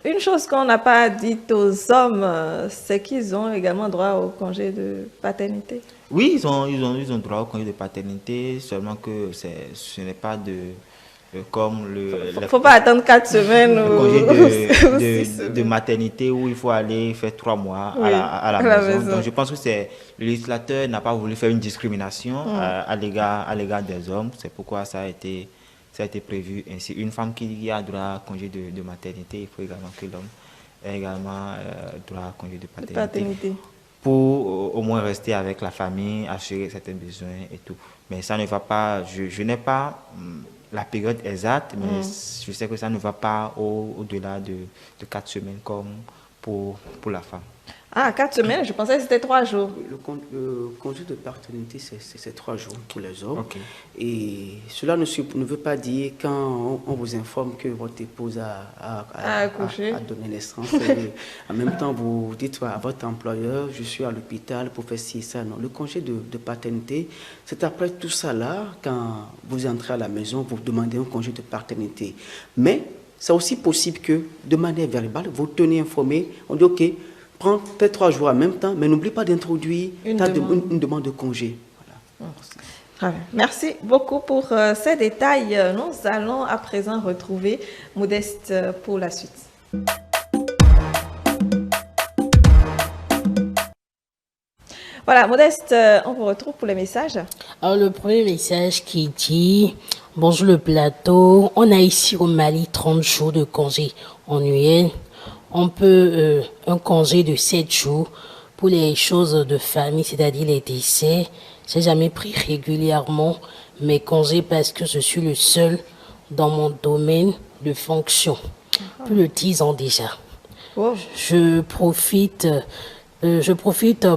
une chose qu'on n'a pas dite aux hommes, c'est qu'ils ont également droit au congé de paternité. Oui, ils ont droit au congé de paternité, seulement que ce n'est pas comme Faut pas attendre 4 semaines. Congé de maternité où il faut aller faire 3 mois à la maison. Donc je pense que le législateur n'a pas voulu faire une discrimination à l'égard des hommes. C'est pourquoi ça a été prévu ainsi. Une femme qui a droit à congé de maternité, il faut également que l'homme ait également droit à congé de paternité. Pour au moins rester avec la famille, assurer certains besoins et tout. Mais ça ne va pas, je n'ai pas la période exacte, mais je sais que ça ne va pas au-delà de 4 semaines comme pour la femme. Ah, 4 semaines, je pensais que c'était 3 jours. Le congé de paternité, c'est 3 jours pour les hommes. Okay. Et cela ne veut pas dire quand on vous informe que votre épouse a donné naissance. En même temps, vous dites à votre employeur, je suis à l'hôpital pour faire ci et ça. Non, le congé de paternité, c'est après tout ça là, quand vous entrez à la maison, vous demandez un congé de paternité. Mais c'est aussi possible que, de manière verbale, vous tenez informé, on dit ok, prends peut-être 3 jours en même temps, mais n'oublie pas d'introduire une demande de congé. Voilà. Très bien. Merci beaucoup pour ces détails. Nous allons à présent retrouver Modeste pour la suite. Voilà, Modeste, on vous retrouve pour les messages. Alors, le premier message qui dit « Bonjour le plateau, on a ici au Mali 30 jours de congé annuel. On peut un congé de 7 jours pour les choses de famille, c'est-à-dire les décès. J'ai jamais pris régulièrement mes congés parce que je suis le seul dans mon domaine de fonction. Plus de 10 ans déjà. Wow. Je profite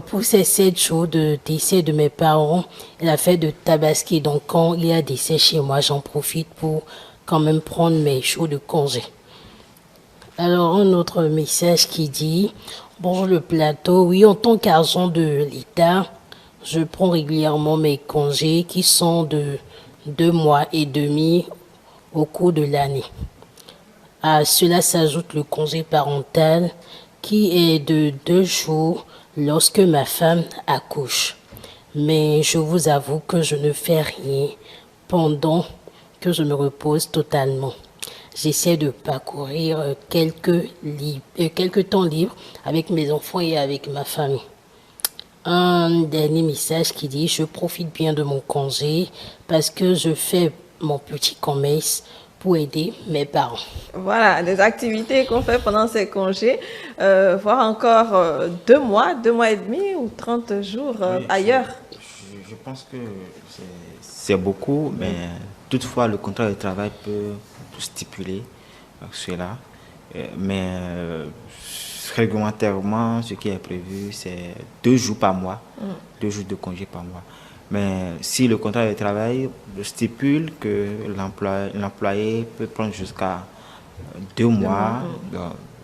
pour ces 7 jours de décès de mes parents et la fête de Tabaski. Donc quand il y a décès chez moi, j'en profite pour quand même prendre mes jours de congé. Alors, un autre message qui dit « Bonjour le plateau, oui, en tant qu'agent de l'État, je prends régulièrement mes congés qui sont de 2 mois et demi au cours de l'année. À cela s'ajoute le congé parental qui est de 2 jours lorsque ma femme accouche. Mais je vous avoue que je ne fais rien pendant que je me repose totalement. J'essaie de parcourir quelques temps libres avec mes enfants et avec ma famille. Un dernier message qui dit « Je profite bien de mon congé parce que je fais mon petit commerce pour aider mes parents. » Voilà, des activités qu'on fait pendant ces congés, voire encore 2 mois et demi ou 30 jours ailleurs. Je pense que c'est beaucoup, mais toutefois le contrat de travail peut stipuler cela. Mais réglementairement, ce qui est prévu, c'est 2 jours par mois, 2 jours de congé par mois. Mais si le contrat de travail stipule que l'employé peut prendre jusqu'à 2 mois,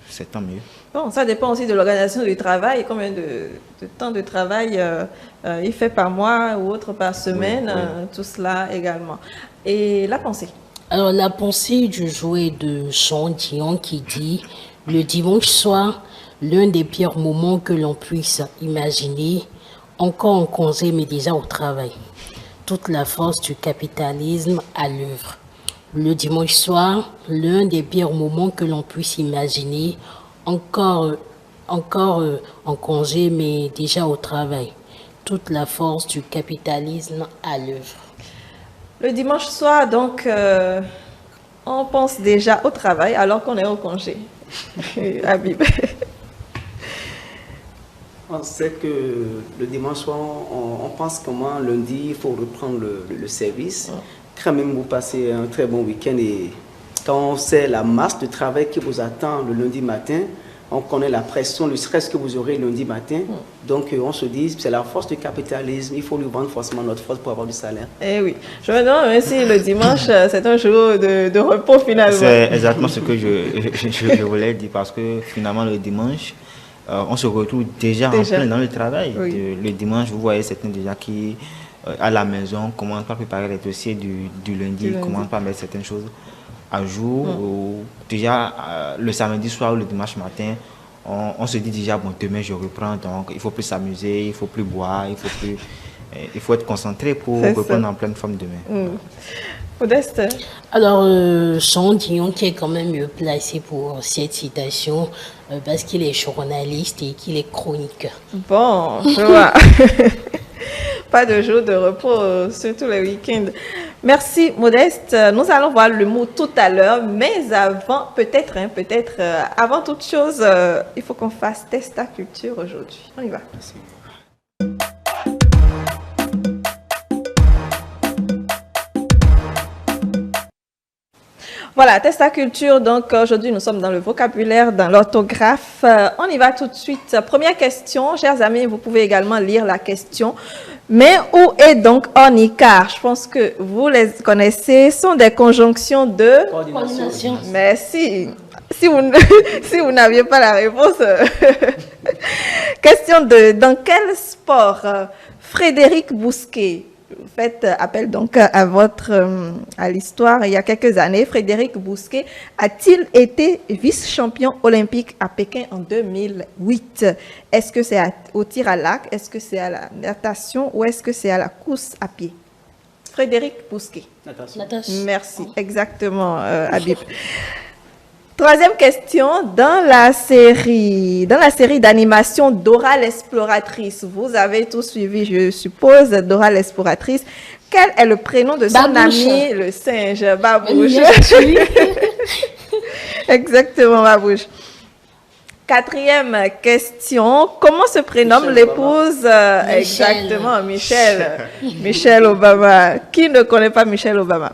c'est tant mieux. Bon, ça dépend aussi de l'organisation du travail, combien de temps de travail il fait par mois ou autre par semaine, tout cela également. Et la pensée? Alors, la pensée du jour est de Jean Dion qui dit « Le dimanche soir, l'un des pires moments que l'on puisse imaginer, encore en congé mais déjà au travail. Toute la force du capitalisme à l'œuvre. Le dimanche soir, l'un des pires moments que l'on puisse imaginer, encore en congé mais déjà au travail. Toute la force du capitalisme à l'œuvre. » Le dimanche soir, donc, on pense déjà au travail alors qu'on est au congé. Habib. On sait que le dimanche soir, on pense comment lundi, il faut reprendre le service. Quand même, vous passez un très bon week-end et Quand on sait la masse de travail qui vous attend le lundi matin, on connaît la pression, le stress que vous aurez le lundi matin. Donc, on se dit, c'est la force du capitalisme. Il faut lui vendre forcément notre force pour avoir du salaire. Eh oui. Je me demande même si le dimanche, c'est un jour de repos finalement. C'est exactement ce que je voulais dire parce que finalement, le dimanche, on se retrouve déjà en plein dans le travail. Oui. Le dimanche, vous voyez certains déjà qui, à la maison, commencent par préparer les dossiers du lundi, commencent par mettre certaines choses à jour. Ou déjà, le samedi soir ou le dimanche matin, on se dit déjà, bon, demain je reprends, donc il faut plus s'amuser, il faut plus boire, il faut être concentré pour reprendre en pleine forme demain. Modeste. Alors, Jean Dion qui est quand même mieux placé pour cette citation parce qu'il est journaliste et qu'il est chroniqueur. Bon, je vois. Pas de jour de repos, surtout les week-ends. Merci Modeste. Nous allons voir le mot tout à l'heure, mais avant, avant toute chose, il faut qu'on fasse test à culture aujourd'hui. On y va. Merci. Voilà, test à culture. Donc aujourd'hui, nous sommes dans le vocabulaire, dans l'orthographe. On y va tout de suite. Première question, chers amis, vous pouvez également lire la question. Mais où est donc ornicar? Je pense que vous les connaissez. Ce sont des conjonctions de Coordination. Merci. Si vous n'aviez pas la réponse. Question 2. Dans quel sport Frédéric Bousquet, vous faites appel donc à l'histoire il y a quelques années, Frédéric Bousquet a-t-il été vice-champion olympique à Pékin en 2008? Est-ce que c'est au tir à l'arc, est-ce que c'est à la natation ou est-ce que c'est à la course à pied? Frédéric Bousquet. Natation. Merci, exactement, Habib. Troisième question, dans la série d'animation Dora l'exploratrice, vous avez tout suivi, je suppose, Dora l'exploratrice. Quel est le prénom de son ami, le singe? Babouche. Exactement, Babouche. Quatrième question, comment se prénomme l'épouse? Exactement, Michelle Obama. Qui ne connaît pas Michelle Obama?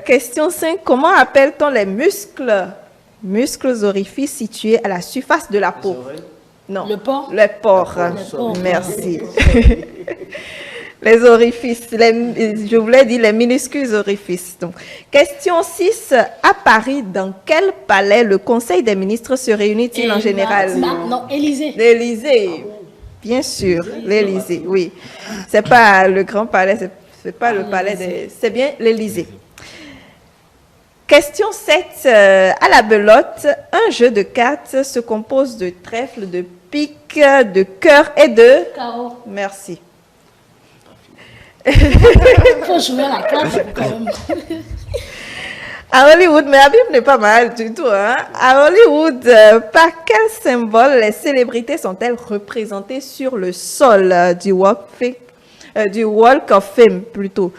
Question 5. Comment appelle-t-on les muscles orifices situés à la surface de la peau? Non. Le porc? Les pores. Merci. Les orifices. Je voulais dire les minuscules orifices. Donc, question 6. À Paris, dans quel palais le Conseil des ministres se réunit-il en général? Non, Élysée. L'Élysée. Bien sûr, l'Élysée, oui. C'est pas le Grand Palais, c'est pas le palais, c'est bien l'Élysée. Question 7. À la belote, un jeu de cartes se compose de trèfle, de pique, de cœur et de... Carreau. Merci. Il faut jouer à la carte quand même. À Hollywood, mais Habib n'est pas mal du tout. Hein? À Hollywood, par quel symbole les célébrités sont-elles représentées sur le sol du Walk of Fame plutôt?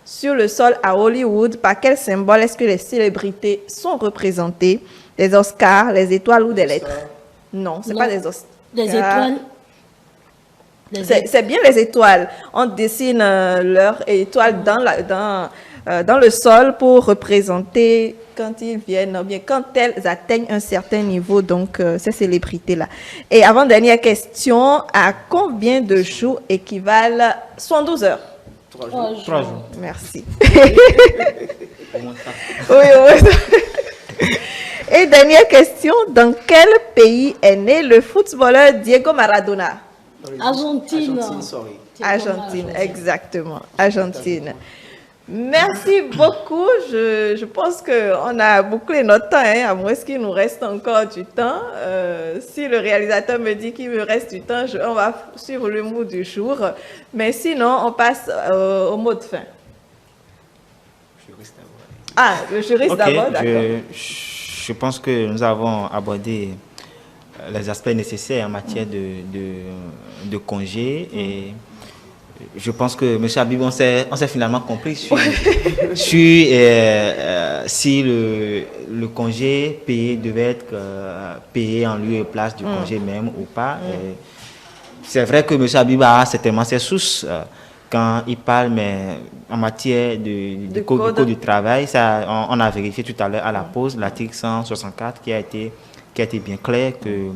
Sur le sol à Hollywood, par quel symbole est-ce que les célébrités sont représentées? Des Oscars, les étoiles ou des lettres? Non, c'est pas des Oscars. Des étoiles. C'est bien les étoiles. On dessine leur étoile dans le sol pour représenter quand ils viennent, ou bien quand elles atteignent un certain niveau, donc ces célébrités-là. Et avant-dernière question, à combien de jours équivalent 112 heures? 3 jours. Merci. Oui. Et dernière question, dans quel pays est né le footballeur Diego Maradona? Argentine. Argentine, exactement. Argentine. Merci beaucoup. Je pense qu'on a bouclé notre temps, hein, à moins qu'il nous reste encore du temps. Si le réalisateur me dit qu'il me reste du temps, on va suivre le mot du jour. Mais sinon, on passe au mot de fin. Ah, le juriste d'abord, d'accord. Je pense que nous avons abordé les aspects nécessaires en matière de congé et je pense que M. Habib, on s'est finalement compris sur si le congé payé devait être payé en lieu et place du congé même ou pas. C'est vrai que M. Habib a certainement ses sources quand il parle, mais en matière de code du travail, ça, on a vérifié tout à l'heure à la pause l'article 164 qui a été bien clair que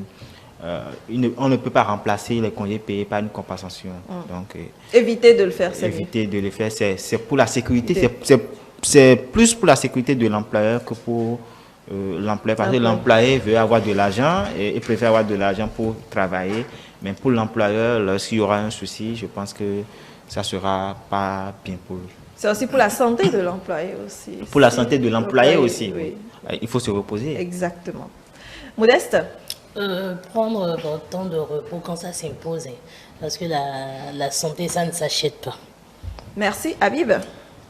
on ne peut pas remplacer les congés payés par une compensation. Donc, éviter de le faire, c'est éviter de le faire, c'est pour la sécurité, c'est plus pour la sécurité de l'employeur que pour l'employeur, parce que l'employé veut avoir de l'argent et préfère avoir de l'argent pour travailler, mais pour l'employeur, lorsqu'il y aura un souci, je pense que ça ne sera pas bien pour lui. C'est aussi pour la santé de l'employé aussi. Pour la santé de l'employé aussi, oui. Il faut se reposer. Exactement. Modeste? Prendre votre temps de repos quand ça s'impose, parce que la santé, ça ne s'achète pas. Merci. Habib?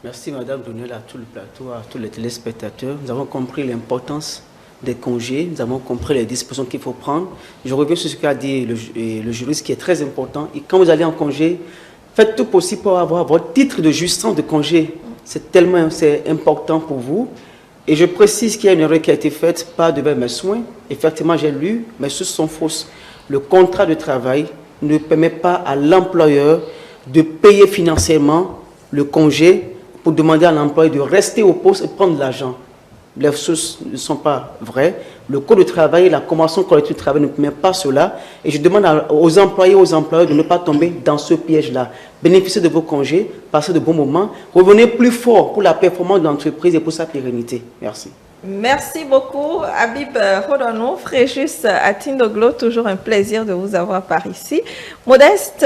Merci Madame Donnel, à tout le plateau, à tous les téléspectateurs. Nous avons compris l'importance des congés, nous avons compris les dispositions qu'il faut prendre. Je reviens sur ce qu'a dit le juriste qui est très important. Et quand vous allez en congé, faites tout possible pour avoir votre titre de jouissance de congé. C'est important pour vous. Et je précise qu'il y a une erreur qui a été faite par devers mes soins. Effectivement, j'ai lu, mes sources sont fausses. Le contrat de travail ne permet pas à l'employeur de payer financièrement le congé pour demander à l'employé de rester au poste et prendre de l'argent. Les sources ne sont pas vraies. Le code de travail, la convention collective de travail ne permet pas cela. Et je demande aux employés, aux employeurs de ne pas tomber dans ce piège-là. Bénéficiez de vos congés, passez de bons moments, revenez plus fort pour la performance de l'entreprise et pour sa pérennité. Merci. Merci beaucoup, Habib Rodono, Fréjus Atindoglo, toujours un plaisir de vous avoir par ici. Modeste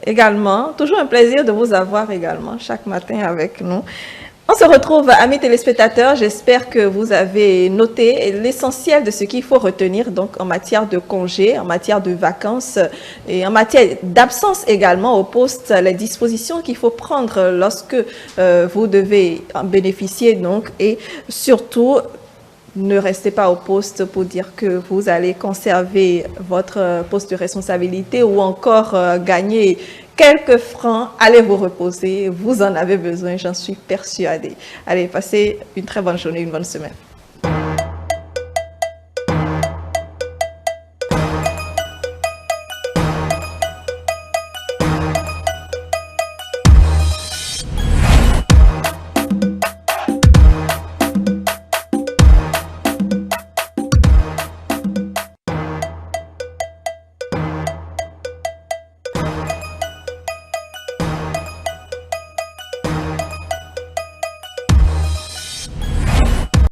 également, toujours un plaisir de vous avoir également chaque matin avec nous. On se retrouve, amis téléspectateurs, j'espère que vous avez noté l'essentiel de ce qu'il faut retenir donc en matière de congés, en matière de vacances et en matière d'absence également au poste, les dispositions qu'il faut prendre lorsque vous devez en bénéficier donc et surtout ne restez pas au poste pour dire que vous allez conserver votre poste de responsabilité ou encore gagner quelques francs, allez vous reposer, vous en avez besoin, j'en suis persuadée. Allez, passez une très bonne journée, une bonne semaine.